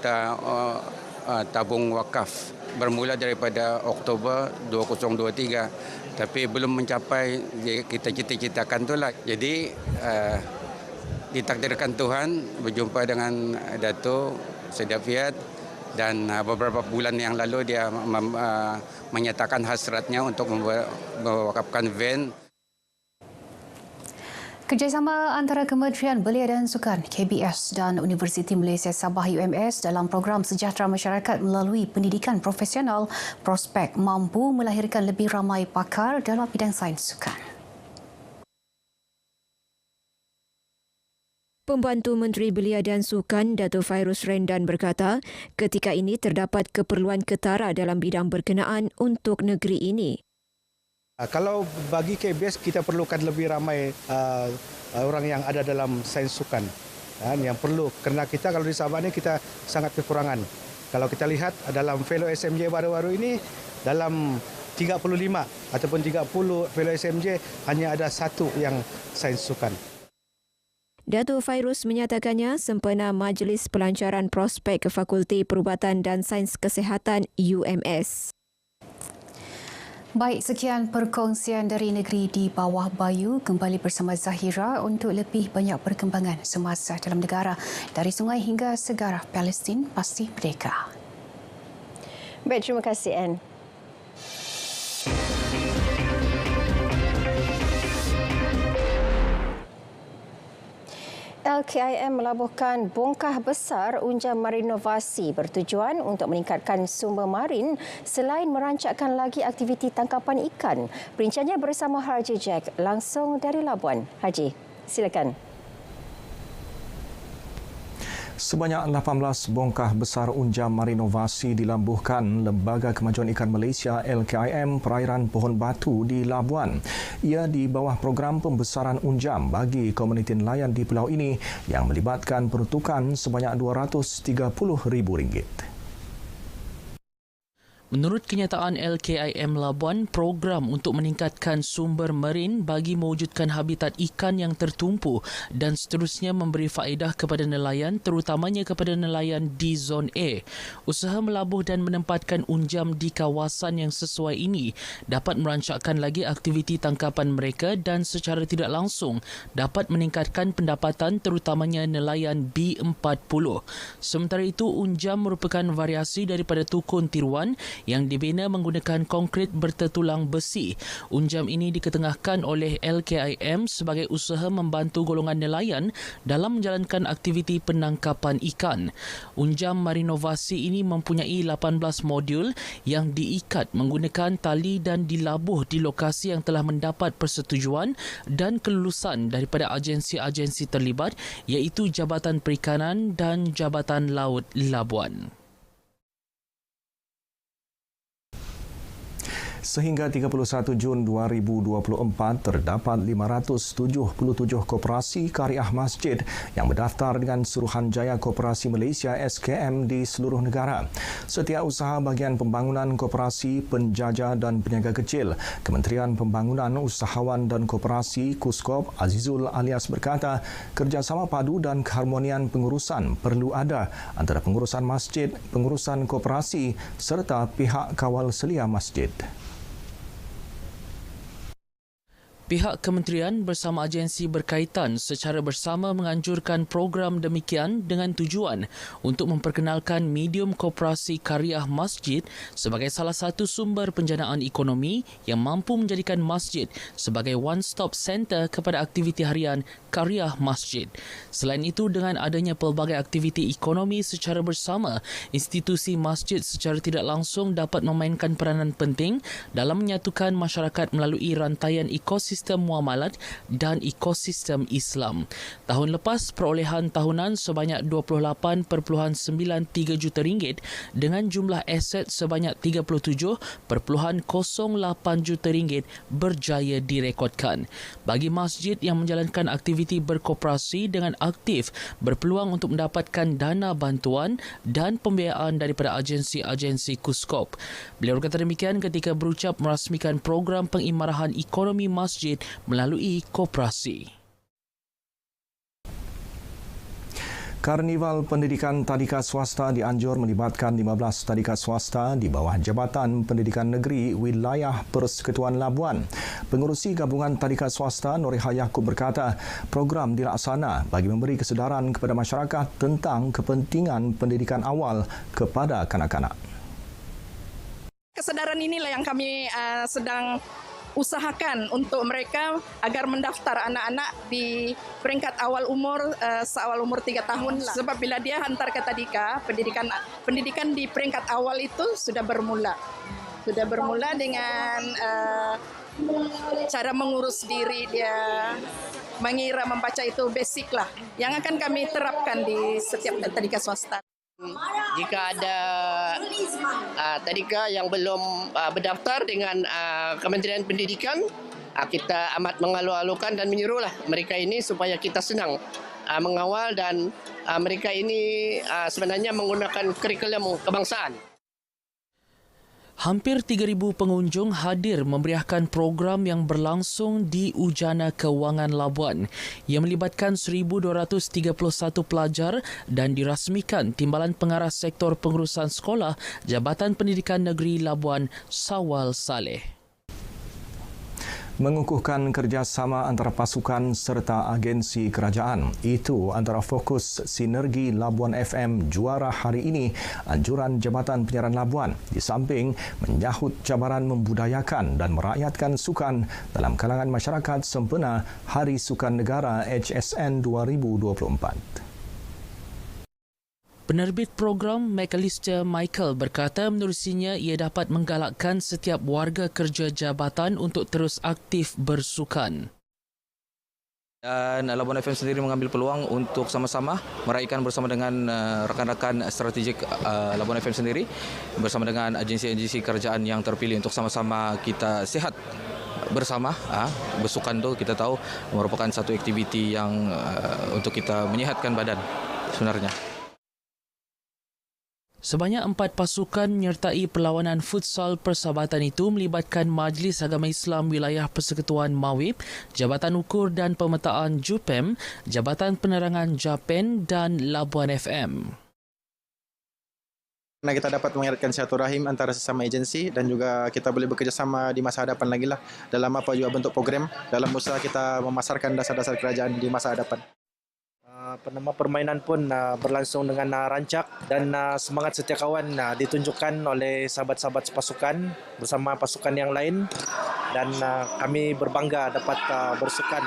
tabung wakaf bermula daripada Oktober 2023 tapi belum mencapai kita cita-citakan itulah. Jadi ditakdirkan Tuhan berjumpa dengan Datuk Sedafiat dan beberapa bulan yang lalu dia menyatakan hasratnya untuk mewakafkan van. Kerjasama antara Kementerian Belia dan Sukan KBS dan Universiti Malaysia Sabah UMS dalam program sejahtera masyarakat melalui pendidikan profesional prospek mampu melahirkan lebih ramai pakar dalam bidang sains sukan. Pembantu Menteri Belia dan Sukan Dato' Fairuz Rendan berkata, ketika ini terdapat keperluan ketara dalam bidang berkenaan untuk negeri ini. Kalau bagi KBS kita perlukan lebih ramai orang yang ada dalam sains sukan yang perlu kerana kita kalau di Sabah ini kita sangat kekurangan. Kalau kita lihat dalam fellow SMJ baru-baru ini dalam 35 ataupun 30 fellow SMJ hanya ada satu yang sains sukan. Dato' Fairuz menyatakannya sempena Majlis Pelancaran Prospek ke Fakulti Perubatan dan Sains Kesihatan UMS. Baik, sekian perkongsian dari negeri di bawah Bayu. Kembali bersama Zahira untuk lebih banyak perkembangan semasa dalam negara. Dari sungai hingga segara, Palestin pasti merdeka. Baik, terima kasih, Anne. LKIM melabuhkan bongkah besar unjam marinovasi bertujuan untuk meningkatkan sumber marin selain merancangkan lagi aktiviti tangkapan ikan. Perinciannya bersama Haji Jack langsung dari Labuan. Haji, silakan. Sebanyak 18 bongkah besar unjam marinovasi dilambuhkan Lembaga Kemajuan Ikan Malaysia LKIM perairan Pohon Batu di Labuan. Ia di bawah program pembesaran unjam bagi komuniti nelayan di pulau ini yang melibatkan peruntukan sebanyak RM230,000. Menurut kenyataan LKIM Labuan, program untuk meningkatkan sumber marin bagi mewujudkan habitat ikan yang tertumpu dan seterusnya memberi faedah kepada nelayan, terutamanya kepada nelayan di Zon A. Usaha melabuh dan menempatkan unjam di kawasan yang sesuai ini dapat merancangkan lagi aktiviti tangkapan mereka dan secara tidak langsung dapat meningkatkan pendapatan terutamanya nelayan B40. Sementara itu, unjam merupakan variasi daripada tukun tiruan yang dibina menggunakan konkrit bertertulang besi. Unjam ini diketengahkan oleh LKIM sebagai usaha membantu golongan nelayan dalam menjalankan aktiviti penangkapan ikan. Unjam marinovasi ini mempunyai 18 modul yang diikat menggunakan tali dan dilabuh di lokasi yang telah mendapat persetujuan dan kelulusan daripada agensi-agensi terlibat iaitu Jabatan Perikanan dan Jabatan Laut Labuan. Sehingga 31 Jun 2024, terdapat 577 koperasi karya masjid yang mendaftar dengan Suruhanjaya Koperasi Malaysia SKM di seluruh negara. Setiausaha Bahagian Pembangunan Koperasi Penjaja dan Peniaga Kecil, Kementerian Pembangunan Usahawan dan Koperasi KUSKOP Azizul Alias berkata, kerjasama padu dan keharmonian pengurusan perlu ada antara pengurusan masjid, pengurusan koperasi serta pihak kawal selia masjid. Pihak kementerian bersama agensi berkaitan secara bersama menganjurkan program demikian dengan tujuan untuk memperkenalkan medium koperasi karya masjid sebagai salah satu sumber penjanaan ekonomi yang mampu menjadikan masjid sebagai one-stop center kepada aktiviti harian karya masjid. Selain itu, dengan adanya pelbagai aktiviti ekonomi secara bersama, institusi masjid secara tidak langsung dapat memainkan peranan penting dalam menyatukan masyarakat melalui rantaian ekosistem muamalat dan ekosistem Islam. Tahun lepas, perolehan tahunan sebanyak RM28.93 juta dengan jumlah aset sebanyak RM37.08 juta berjaya direkodkan. Bagi masjid yang menjalankan aktiviti berkoperasi dengan aktif, berpeluang untuk mendapatkan dana bantuan dan pembiayaan daripada agensi-agensi KUSKOP. Beliau berkata demikian ketika berucap merasmikan program pengimarahan ekonomi masjid melalui koperasi. Karnival Pendidikan Tadika Swasta dianjur melibatkan 15 tadika swasta di bawah Jabatan Pendidikan Negeri Wilayah Persekutuan Labuan. Pengerusi Gabungan Tadika Swasta Noreha Yaakob berkata, program dilaksana bagi memberi kesedaran kepada masyarakat tentang kepentingan pendidikan awal kepada kanak-kanak. Kesedaran inilah yang kami sedang usahakan untuk mereka agar mendaftar anak-anak di peringkat awal umur, seawal umur 3 tahun lah. Sebab bila dia hantar ke tadika, pendidikan di peringkat awal itu sudah bermula. Sudah bermula dengan cara mengurus diri dia, mengira, membaca, itu basic lah. Yang akan kami terapkan di setiap tadika swasta. Jika ada tadika yang belum berdaftar dengan Kementerian Pendidikan, kita amat mengalu-alukan dan menyuruhlah mereka ini supaya kita senang mengawal, dan mereka ini sebenarnya menggunakan kurikulum kebangsaan. Hampir 3,000 pengunjung hadir memeriahkan program yang berlangsung di Ujana Kewangan Labuan yang melibatkan 1,231 pelajar dan dirasmikan Timbalan Pengarah Sektor Pengurusan Sekolah Jabatan Pendidikan Negeri Labuan Sawal Saleh. Mengukuhkan kerjasama antara pasukan serta agensi kerajaan. Itu antara fokus sinergi Labuan FM juara hari ini, anjuran Jabatan Penyiaran Labuan, di samping menyahut cabaran membudayakan dan merakyatkan sukan dalam kalangan masyarakat sempena Hari Sukan Negara HSN 2024. Penerbit program McAllister Michael berkata menerusinya ia dapat menggalakkan setiap warga kerja jabatan untuk terus aktif bersukan. Dan Labuan FM sendiri mengambil peluang untuk sama-sama meraihkan bersama dengan rakan-rakan strategik Labuan FM sendiri bersama dengan agensi-agensi kerajaan yang terpilih untuk sama-sama kita sihat bersama. Bersukan tu kita tahu merupakan satu aktiviti yang untuk kita menyihatkan badan sebenarnya. Sebanyak 4 pasukan menyertai perlawanan futsal persahabatan itu melibatkan Majlis Agama Islam Wilayah Persekutuan Mawib, Jabatan Ukur dan Pemetaan JUPEM, Jabatan Penerangan JAPEN dan Labuan FM. Karena kita dapat mengeratkan silaturahim antara sesama agensi dan juga kita boleh bekerjasama di masa hadapan lagi lah dalam apa juga bentuk program dalam usaha kita memasarkan dasar-dasar kerajaan di masa hadapan. Permainan pun berlangsung dengan rancak dan semangat setia kawan ditunjukkan oleh sahabat-sahabat pasukan bersama pasukan yang lain dan kami berbangga dapat bersukan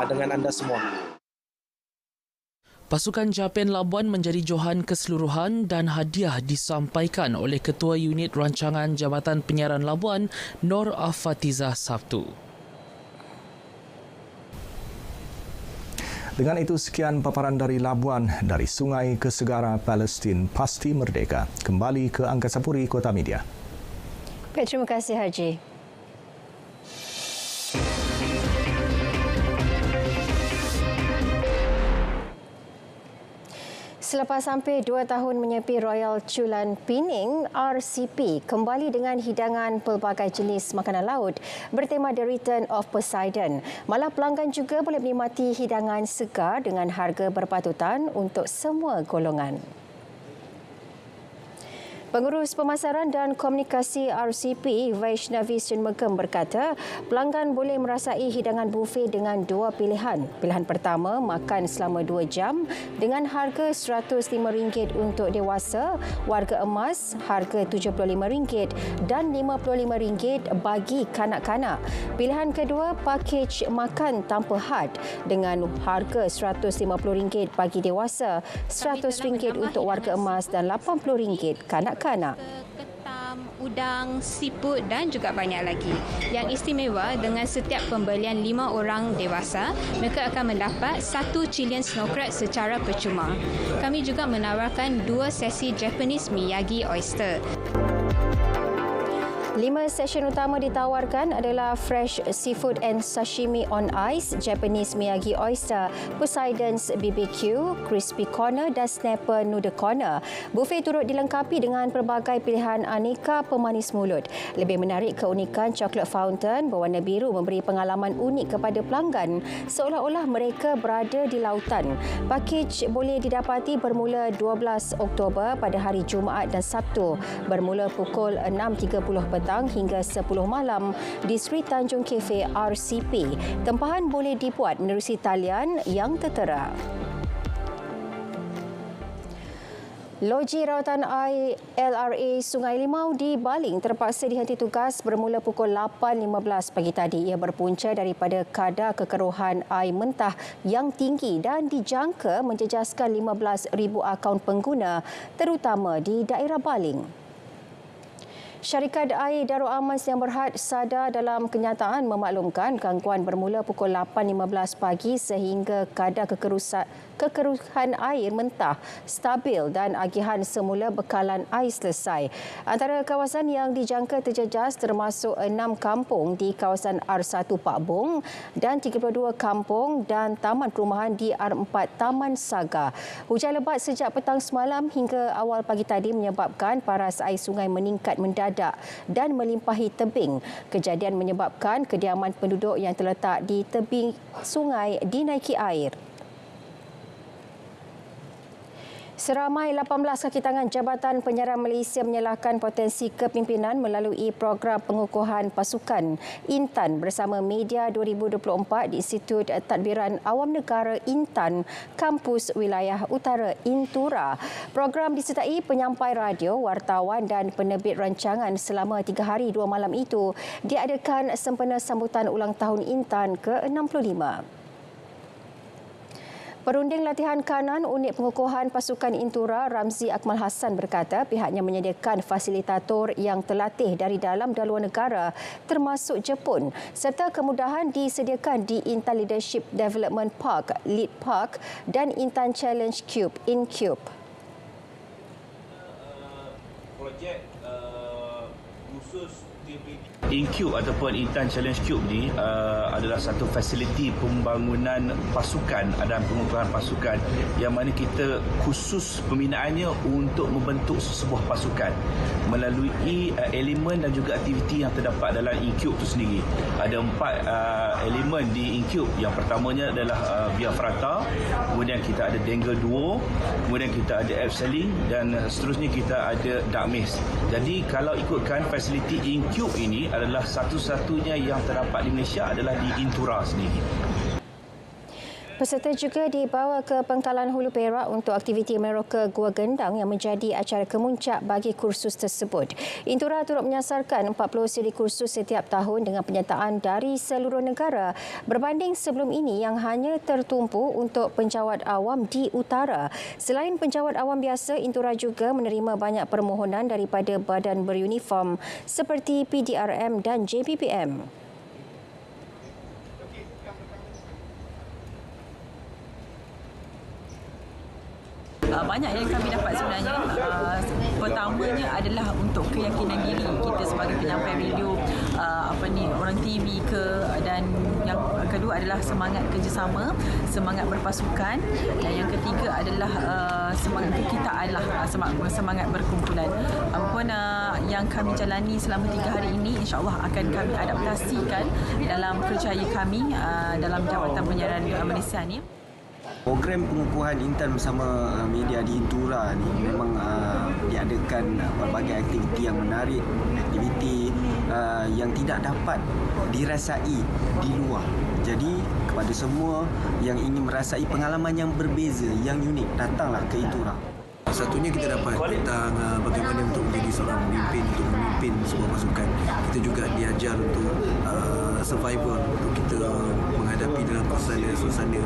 dengan anda semua. Pasukan JAPEN Labuan menjadi johan keseluruhan dan hadiah disampaikan oleh Ketua Unit Rancangan Jabatan Penyiaran Labuan, Nur Afatizah Sabtu. Dengan itu, sekian paparan dari Labuan, dari sungai ke segara Palestin pasti merdeka. Kembali ke Angkasa Puri, Kota Media. Baik, terima kasih Haji. Selepas hampir 2 tahun menyepi Royal Chulan Pening, RCP kembali dengan hidangan pelbagai jenis makanan laut bertema The Return of Poseidon. Malah pelanggan juga boleh menikmati hidangan segar dengan harga berpatutan untuk semua golongan. Pengurus Pemasaran dan Komunikasi RCP, Vaishnavi Sunmugam berkata, pelanggan boleh merasai hidangan buffet dengan 2 pilihan. Pilihan pertama, makan selama 2 jam dengan harga RM105 untuk dewasa, warga emas harga RM75 dan RM55 bagi kanak-kanak. Pilihan kedua, pakej makan tanpa had dengan harga RM150 bagi dewasa, RM100 untuk warga emas dan RM80 kanak-kanak. Ketam, udang, siput dan juga banyak lagi. Yang istimewa, dengan setiap pembelian 5 orang dewasa, mereka akan mendapat 1 Chilean snow crab secara percuma. Kami juga menawarkan 2 sesi Japanese Miyagi oyster. 5 session utama ditawarkan adalah Fresh Seafood and Sashimi on Ice, Japanese Miyagi Oyster, Poseidon's BBQ, Crispy Corner dan Snapper Noodle Corner. Buffet turut dilengkapi dengan pelbagai pilihan aneka pemanis mulut. Lebih menarik, keunikan coklat fountain berwarna biru memberi pengalaman unik kepada pelanggan seolah-olah mereka berada di lautan. Pakej boleh didapati bermula 12 Oktober pada hari Jumaat dan Sabtu, bermula pukul 6.30 hingga 10 malam di Sri Tanjung Cafe RCP. Tempahan boleh dibuat menerusi talian yang tertera. Loji rawatan air LRA Sungai Limau di Baling terpaksa dihenti tugas bermula pukul 8.15 pagi tadi. Ia berpunca daripada kadar kekeruhan air mentah yang tinggi dan dijangka menjejaskan 15,000 akaun pengguna terutama di daerah Baling. Syarikat Air Darul Aman Sdn Bhd Sada dalam kenyataan memaklumkan gangguan bermula pukul 8.15 pagi sehingga kadar kekeruhan air mentah stabil dan agihan semula bekalan air selesai. Antara kawasan yang dijangka terjejas termasuk 6 kampung di kawasan R1 Pak Bung dan 32 kampung dan taman perumahan di R4 Taman Saga. Hujan lebat sejak petang semalam hingga awal pagi tadi menyebabkan paras air sungai meningkat mendadak dan melimpahi tebing. Kejadian menyebabkan kediaman penduduk yang terletak di tebing sungai dinaiki air. Seramai 18 kaki tangan Jabatan Penyiaran Malaysia menyalahkan potensi kepimpinan melalui program pengukuhan pasukan Intan bersama Media 2024 di Institut Tadbiran Awam Negara Intan, Kampus Wilayah Utara Intura. Program disertai penyampai radio, wartawan dan penerbit rancangan selama 3 hari 2 malam itu diadakan sempena sambutan ulang tahun Intan ke-65. Perunding latihan kanan unit pengukuhan pasukan Intura, Ramzi Akmal Hassan berkata pihaknya menyediakan fasilitator yang terlatih dari dalam dan luar negara termasuk Jepun serta kemudahan disediakan di Intan Leadership Development Park, Lead Park dan Intan Challenge Cube, InCube. Projek khusus InCube ataupun Intan Challenge Cube ni adalah satu fasiliti pembangunan pasukan dan pengukuhan pasukan yang mana kita khusus pembinaannya untuk membentuk sebuah pasukan melalui elemen dan juga aktiviti yang terdapat dalam InCube itu sendiri. Ada 4 elemen di InCube. Yang pertamanya adalah Via Frata, kemudian kita ada Dangle Duo, kemudian kita ada Abseiling dan seterusnya kita ada Dark Maze. Jadi kalau ikutkan fasiliti InCube ini adalah satu-satunya yang terdapat di Malaysia adalah di Intura sendiri. Peserta juga dibawa ke Pangkalan Hulu Perak untuk aktiviti meroka Gua Gendang yang menjadi acara kemuncak bagi kursus tersebut. Intura turut menyasarkan 40 siri kursus setiap tahun dengan penyertaan dari seluruh negara berbanding sebelum ini yang hanya tertumpu untuk penjawat awam di utara. Selain penjawat awam biasa, Intura juga menerima banyak permohonan daripada badan beruniform seperti PDRM dan JPPM. Banyak yang kami dapat sebenarnya. Pertamanya adalah untuk keyakinan diri kita sebagai penyampai radio, orang TV dan yang kedua adalah semangat kerjasama, semangat berpasukan dan yang ketiga adalah semangat kita adalah semangat berkumpulan. Apapun yang kami jalani selama 3 hari ini insya-Allah akan kami adaptasikan dalam kerjaya kami dalam Jabatan Penyiaran Malaysia ni. Program pengukuhan Intan bersama media di Intura ni memang diadakan berbagai aktiviti yang menarik, aktiviti yang tidak dapat dirasai di luar. Jadi kepada semua yang ingin merasai pengalaman yang berbeza, yang unik, datanglah ke Intura. Satunya kita dapat tentang bagaimana untuk menjadi seorang pemimpin, untuk memimpin sebuah pasukan. Kita juga diajar untuk survival, untuk kita menghadapi dalam suasana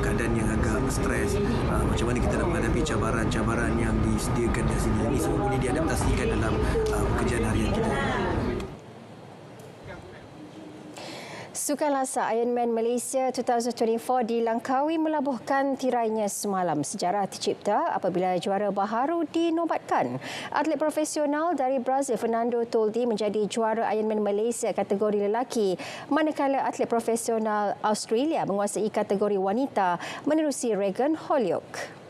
keadaan yang agak stres. Macam mana kita nak menghadapi cabaran-cabaran yang disediakan di sini. Ini semua boleh diadaptasikan dalam pekerjaan harian kita. Sukan lasak Ironman Malaysia 2024 di Langkawi melabuhkan tirainya semalam. Sejarah tercipta apabila juara baharu dinobatkan. Atlet profesional dari Brazil Fernando Toldi menjadi juara Ironman Malaysia kategori lelaki, manakala atlet profesional Australia menguasai kategori wanita menerusi Regan Holyoke.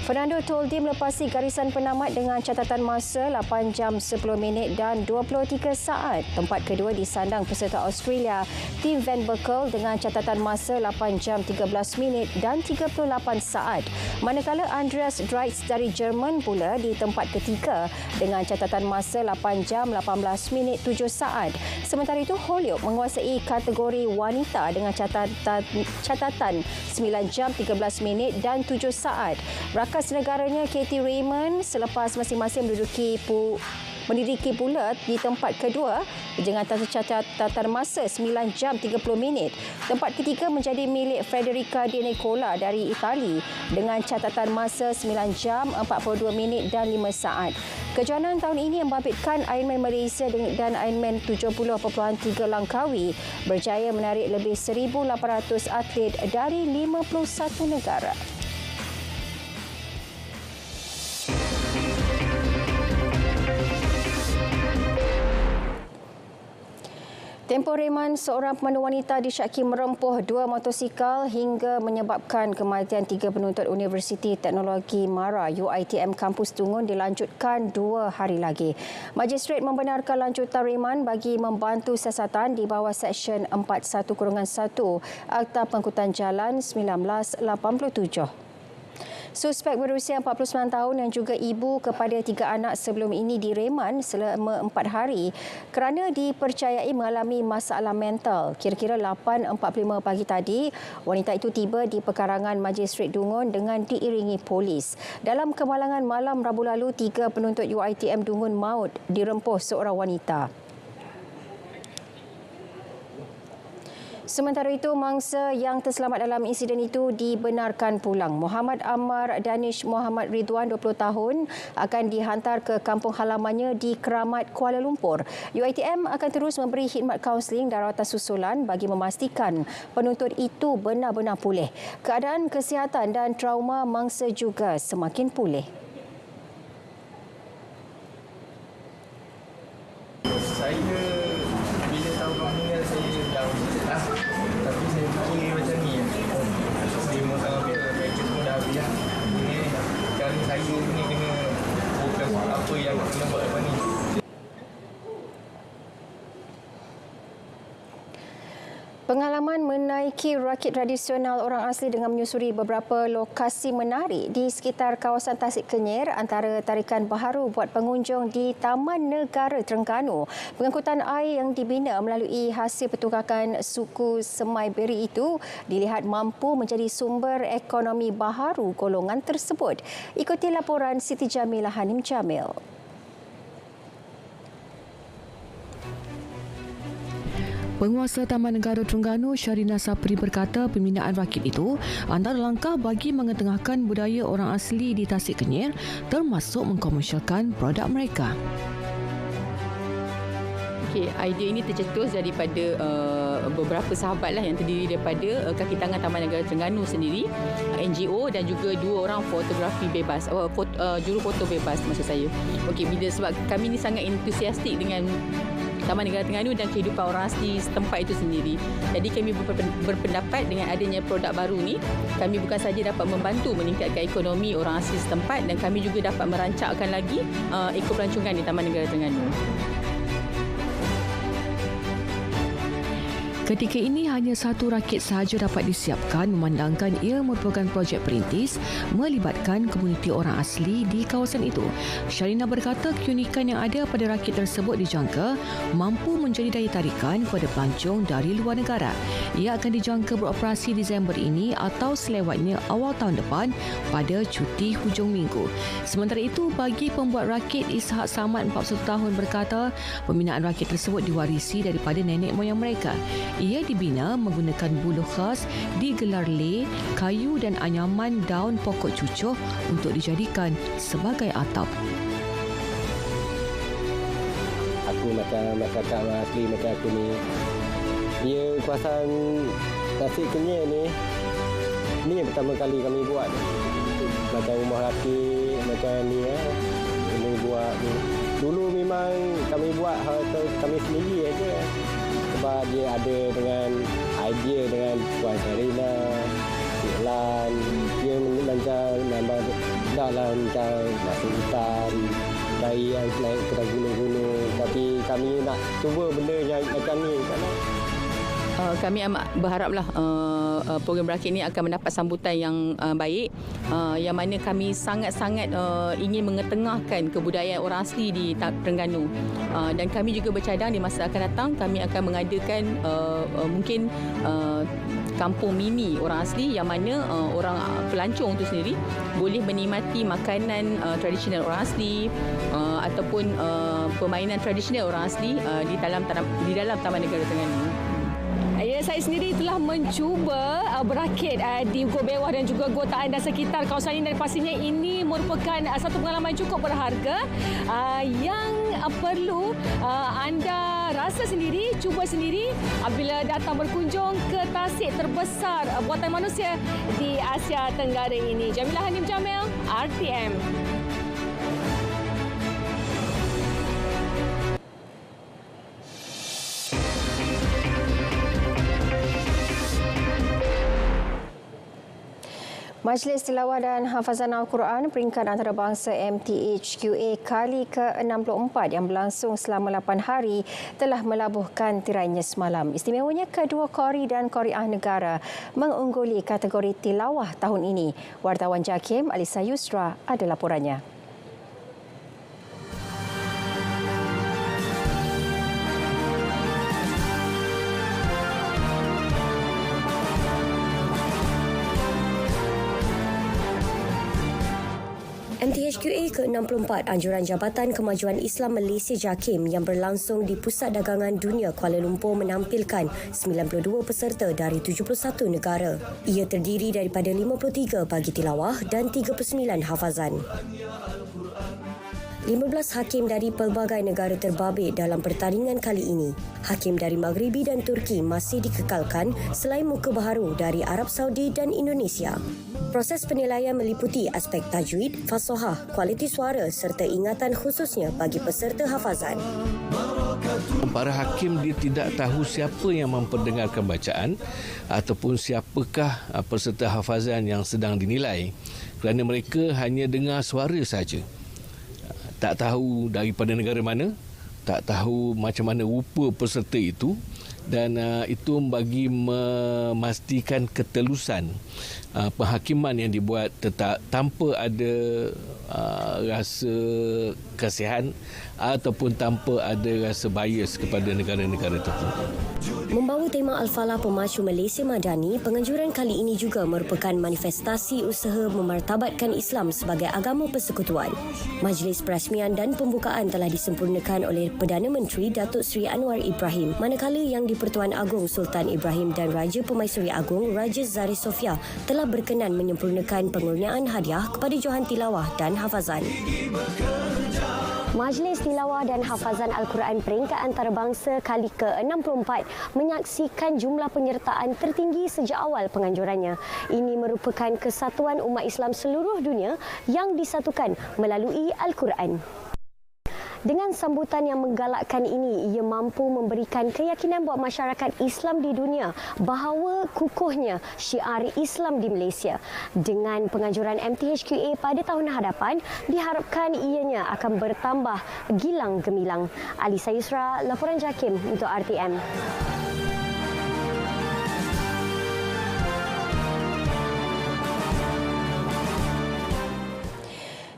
Fernando Toldi melepasi garisan penamat dengan catatan masa 8 jam 10 minit dan 23 saat. Tempat kedua disandang peserta Australia, Tim Van Berkel dengan catatan masa 8 jam 13 minit dan 38 saat. Manakala Andreas Dreitz dari Jerman pula di tempat ketiga dengan catatan masa 8 jam 18 minit 7 saat. Sementara itu, Holyoke menguasai kategori wanita dengan catatan 9 jam 13 minit dan 7 saat. Rakas negaranya Katie Raymond selepas masing-masing mendidiki pula di tempat kedua dengan catatan masa 9 jam 30 minit. Tempat ketiga menjadi milik Federica De Nicola dari Itali dengan catatan masa 9 jam 42 minit dan 5 saat. Kejohanan tahun ini membabitkan Ironman Malaysia dan Ironman 70.3 Langkawi berjaya menarik lebih 1,800 atlet dari 51 negara. Tempoh reman seorang pemandu wanita disyaki merempuh 2 motosikal hingga menyebabkan kematian 3 penuntut Universiti Teknologi Mara UiTM Kampus Tungun dilanjutkan 2 hari lagi. Magistrate membenarkan lanjutan reman bagi membantu siasatan di bawah Seksyen 41-1 Akta Pengangkutan Jalan 1987. Suspek berusia 49 tahun yang juga ibu kepada 3 anak sebelum ini direman selama 4 hari kerana dipercayai mengalami masalah mental. Kira-kira 8.45 pagi tadi, wanita itu tiba di pekarangan Majistret Dungun dengan diiringi polis. Dalam kemalangan malam Rabu lalu, 3 penuntut UiTM Dungun maut dirempuh seorang wanita. Sementara itu, mangsa yang terselamat dalam insiden itu dibenarkan pulang. Muhammad Ammar Danish Muhammad Ridwan, 20 tahun, akan dihantar ke kampung halamannya di Keramat, Kuala Lumpur. UiTM akan terus memberi khidmat kaunseling dan rawatan susulan bagi memastikan penuntut itu benar-benar pulih. Keadaan kesihatan dan trauma mangsa juga semakin pulih. Saya bila tahu kamu meninggal saya down lah. Tapi saya fikir macam ni. Saya mau ambil package semua dah habis lah. Ini sekarang saya ni kena fokus apa yang kena buat lepas ni. Pengalaman menaiki rakit tradisional orang asli dengan menyusuri beberapa lokasi menarik di sekitar kawasan Tasik Kenyir antara tarikan baharu buat pengunjung di Taman Negara Terengganu. Pengangkutan air yang dibina melalui hasil pertukaran suku Semai Beri itu dilihat mampu menjadi sumber ekonomi baharu golongan tersebut. Ikuti laporan Siti Jamilah Hanim Jamil. Penguasa Taman Negara Terengganu Syarina Sapri berkata pembinaan rakit itu antara langkah bagi mengetengahkan budaya orang asli di Tasik Kenyir termasuk mengkomersialkan produk mereka. Idea ini tercetus daripada beberapa sahabat lah yang terdiri daripada kaki tangan Taman Negara Terengganu sendiri, NGO dan juga 2 orang fotografi bebas, juru foto bebas maksud saya. Bila sebab kami ni sangat entusiastik dengan Taman Negara Terengganu dan kehidupan orang asli setempat itu sendiri. Jadi kami berpendapat dengan adanya produk baru ni, kami bukan saja dapat membantu meningkatkan ekonomi orang asli setempat dan kami juga dapat merancangkan lagi ekopelancongan di Taman Negara Terengganu. Ketika ini hanya 1 rakit sahaja dapat disiapkan memandangkan ia merupakan projek perintis melibatkan komuniti orang asli di kawasan itu. Syarina berkata keunikan yang ada pada rakit tersebut dijangka mampu menjadi daya tarikan kepada pelancong dari luar negara. Ia akan dijangka beroperasi Disember ini atau selewatnya awal tahun depan pada cuti hujung minggu. Sementara itu, bagi pembuat rakit Ishak Samad 41 tahun berkata pembinaan rakit tersebut diwarisi daripada nenek moyang mereka. Ia dibina menggunakan buluh khas, digelar lei, kayu dan anyaman daun pokok cucuh untuk dijadikan sebagai atap. Aku macam masyarakat asli macam aku ni, dia kawasan Tasik Kenyir ni yang pertama kali kami buat. Macam rumah rakit, macam ni kami buat ni. Dulu memang kami buat kami sendiri aja. Sebab dia ada dengan idea dengan Puan Syarina, Lan, dia macam taklah macam masuk hutan, cari naik ke gunung-gunung. Tapi kami nak cuba benda yang macam ni. Kami amat berharaplah program rakit ini akan mendapat sambutan yang baik, yang mana kami sangat-sangat ingin mengetengahkan kebudayaan orang asli di Terengganu, dan kami juga bercadang di masa akan datang kami akan mengadakan mungkin kampung mini orang asli yang mana orang pelancong itu sendiri boleh menikmati makanan tradisional orang asli ataupun permainan tradisional orang asli di dalam Taman Negara Terengganu. Saya sendiri telah mencuba berakit di Gua Bewah dan juga Gua Taan dan sekitar kawasan ini, dan pastinya ini merupakan satu pengalaman cukup berharga yang perlu anda rasa sendiri, cuba sendiri apabila datang berkunjung ke tasik terbesar buatan manusia di Asia Tenggara ini. Jamilah Hanim Jamil, RTM. Majlis Tilawah dan Hafazan Al-Quran peringkat antarabangsa MTHQA kali ke-64 yang berlangsung selama 8 hari telah melabuhkan tirainya semalam. Istimewanya kedua qari dan qariah negara mengungguli kategori tilawah tahun ini. Wartawan JAKIM Alisa Yusra ada laporannya. MTHQA ke-64 Anjuran Jabatan Kemajuan Islam Malaysia JAKIM yang berlangsung di Pusat Dagangan Dunia Kuala Lumpur menampilkan 92 peserta dari 71 negara. Ia terdiri daripada 53 bagi tilawah dan 39 hafazan. 15 hakim dari pelbagai negara terbabit dalam pertandingan kali ini. Hakim dari Maghribi dan Turki masih dikekalkan selain muka baharu dari Arab Saudi dan Indonesia. Proses penilaian meliputi aspek tajwid, fasahah, kualiti suara serta ingatan khususnya bagi peserta hafazan. Para hakim dia tidak tahu siapa yang memperdengarkan bacaan ataupun siapakah peserta hafazan yang sedang dinilai kerana mereka hanya dengar suara saja. Tak tahu daripada negara mana, tak tahu macam mana rupa peserta itu dan itu bagi memastikan ketelusan penghakiman yang dibuat tanpa ada rasa kasihan ataupun tanpa ada rasa bias kepada negara-negara tertentu. Membawa tema Al-Falah Pemacu Malaysia Madani, penganjuran kali ini juga merupakan manifestasi usaha memartabatkan Islam sebagai agama persekutuan. Majlis perasmian dan pembukaan telah disempurnakan oleh Perdana Menteri Datuk Seri Anwar Ibrahim, manakala yang di-Pertuan Agong Sultan Ibrahim dan Raja Pemaisuri Agong Raja Zari Sofia telah berkenan menyempurnakan pengurniaan hadiah kepada Johan Tilawah dan Hafazan. Majlis Tilawah dan Hafazan Al-Quran peringkat antarabangsa kali ke-64 menyaksikan jumlah penyertaan tertinggi sejak awal penganjurannya. Ini merupakan kesatuan umat Islam seluruh dunia yang disatukan melalui Al-Quran. Dengan sambutan yang menggalakkan ini, ia mampu memberikan keyakinan buat masyarakat Islam di dunia bahawa kukuhnya syiar Islam di Malaysia. Dengan penganjuran MTHQA pada tahun hadapan, diharapkan ianya akan bertambah gilang gemilang. Alisa Yusra, laporan JAKIM untuk RTM.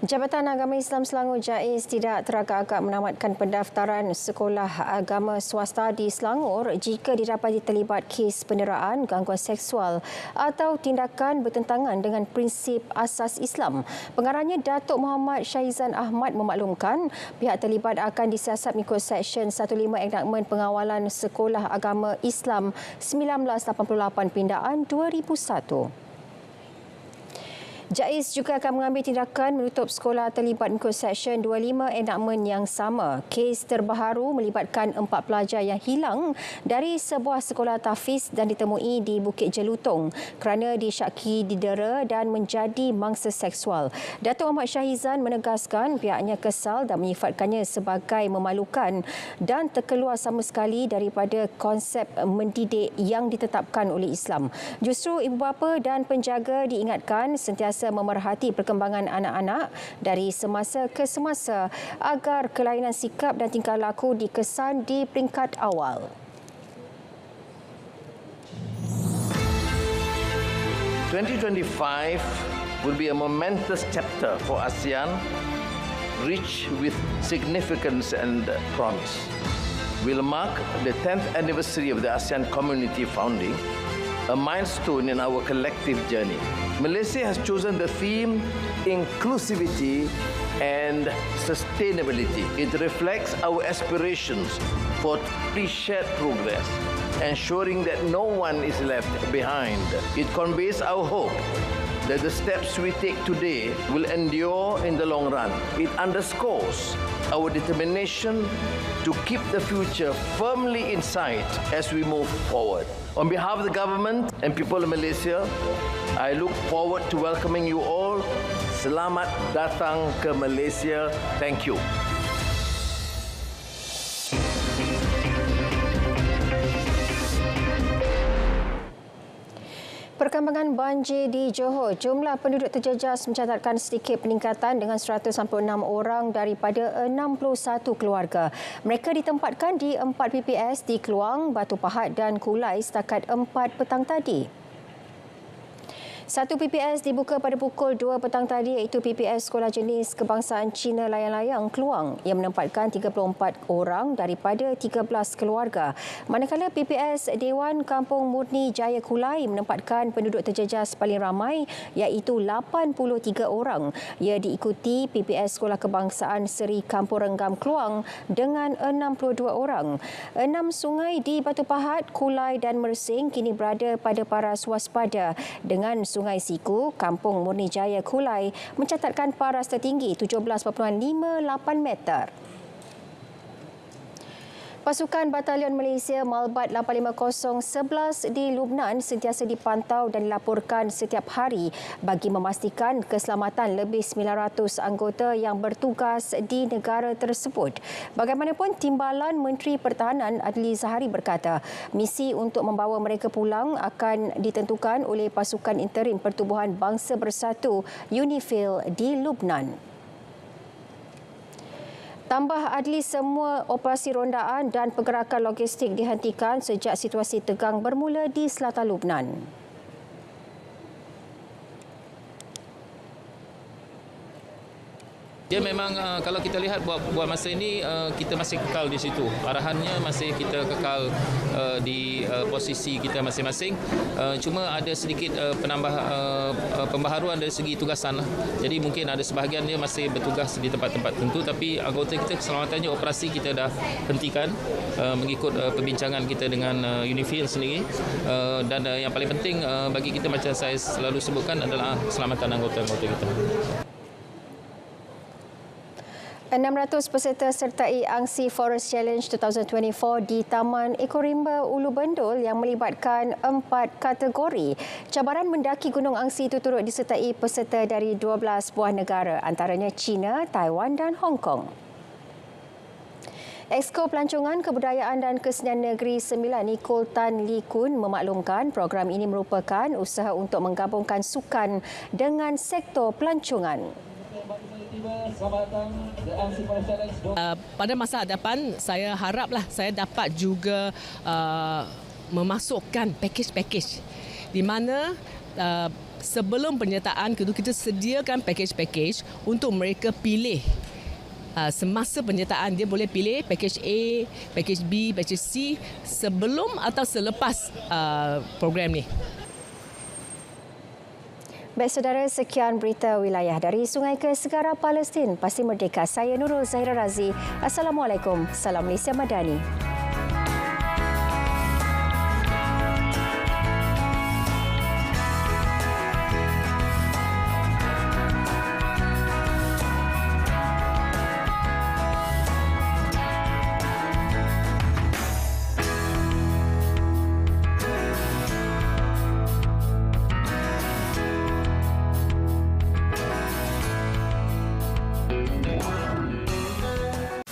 Jabatan Agama Islam Selangor JAIS tidak teragak-agak menamatkan pendaftaran sekolah agama swasta di Selangor jika didapati terlibat kes penderaan, gangguan seksual atau tindakan bertentangan dengan prinsip asas Islam. Pengarahnya Datuk Muhammad Syahizan Ahmad memaklumkan pihak terlibat akan disiasat mengikut Seksyen 15 Enakmen Pengawalan Sekolah Agama Islam 1988 Pindaan 2001. JAIS juga akan mengambil tindakan menutup sekolah terlibat mengikut Seksyen 25 Enakmen yang sama. Kes terbaru melibatkan 4 pelajar yang hilang dari sebuah sekolah tahfiz dan ditemui di Bukit Jelutong kerana disyaki didera dan menjadi mangsa seksual. Datuk Ahmad Syahizan menegaskan pihaknya kesal dan menyifatkannya sebagai memalukan dan terkeluar sama sekali daripada konsep mendidik yang ditetapkan oleh Islam. Justru ibu bapa dan penjaga diingatkan sentiasa memerhati perkembangan anak-anak dari semasa ke semasa agar kelainan sikap dan tingkah laku dikesan di peringkat awal. "2025 will be a momentous chapter for ASEAN, rich with significance and promise. We'll mark the 10th anniversary of the ASEAN Community founding, a milestone in our collective journey. Malaysia has chosen the theme inclusivity and sustainability. It reflects our aspirations for shared progress, ensuring that no one is left behind. It conveys our hope that the steps we take today will endure in the long run. It underscores our determination to keep the future firmly in sight as we move forward. On behalf of the government and people of Malaysia, I look forward to welcoming you all. Selamat datang ke Malaysia. Thank you. Perkembangan banjir di Johor, jumlah penduduk terjejas mencatatkan sedikit peningkatan dengan 196 orang daripada 61 keluarga. Mereka ditempatkan di 4 PPS di Kluang, Batu Pahat dan Kulai setakat 4 petang tadi. Satu PPS dibuka pada pukul 2 petang tadi iaitu PPS Sekolah Jenis Kebangsaan Cina Layang-Layang Kluang yang menempatkan 34 orang daripada 13 keluarga. Manakala PPS Dewan Kampung Murni Jaya Kulai menempatkan penduduk terjejas paling ramai iaitu 83 orang. Ia diikuti PPS Sekolah Kebangsaan Seri Kampung Renggam Kluang dengan 62 orang. 6 sungai di Batu Pahat, Kulai dan Mersing kini berada pada paras waspada dengan Sungai Siku, Kampung Murni Jaya Kulai mencatatkan paras tertinggi 17.58 meter. Pasukan Batalion Malaysia Malbat 85011 di Lubnan sentiasa dipantau dan dilaporkan setiap hari bagi memastikan keselamatan lebih 900 anggota yang bertugas di negara tersebut. Bagaimanapun, Timbalan Menteri Pertahanan Adli Zahari berkata, misi untuk membawa mereka pulang akan ditentukan oleh Pasukan Interim Pertubuhan Bangsa Bersatu UNIFIL di Lubnan. Tambah Adli, semua operasi rondaan dan pergerakan logistik dihentikan sejak situasi tegang bermula di selatan Lubnan. Dia memang kalau kita lihat buat masa ini kita masih kekal di situ. Arahannya masih kita kekal di posisi kita masing-masing. Cuma ada sedikit pembaharuan dari segi tugasan lah. Jadi mungkin ada sebahagian dia masih bertugas di tempat-tempat tertentu, tapi anggota kita keselamatannya operasi kita dah hentikan mengikut perbincangan kita dengan UNIFIL sendiri. Dan yang paling penting bagi kita, macam saya selalu sebutkan, adalah keselamatan anggota-anggota kita. 600 peserta sertai aksi Forest Challenge 2024 di Taman Ekorimba Ulu Bendul yang melibatkan 4 kategori. Cabaran mendaki Gunung Angsi itu turut disertai peserta dari 12 buah negara, antaranya China, Taiwan dan Hong Kong. Exko Pelancongan Kebudayaan dan Kesenian Negeri 9 Nicole Tan Lee Kun memaklumkan program ini merupakan usaha untuk menggabungkan sukan dengan sektor pelancongan. Pada masa hadapan, saya haraplah saya dapat juga memasukkan pakej-pakej di mana sebelum penyertaan kita sediakan pakej-pakej untuk mereka pilih. Semasa penyertaan dia boleh pilih pakej A, pakej B, pakej C sebelum atau selepas program ni. Baik saudara, sekian berita wilayah dari Sungai ke Segara Palestin. Pasti Merdeka. Saya Nurul Zahira Razi. Assalamualaikum. Salam Malaysia Madani.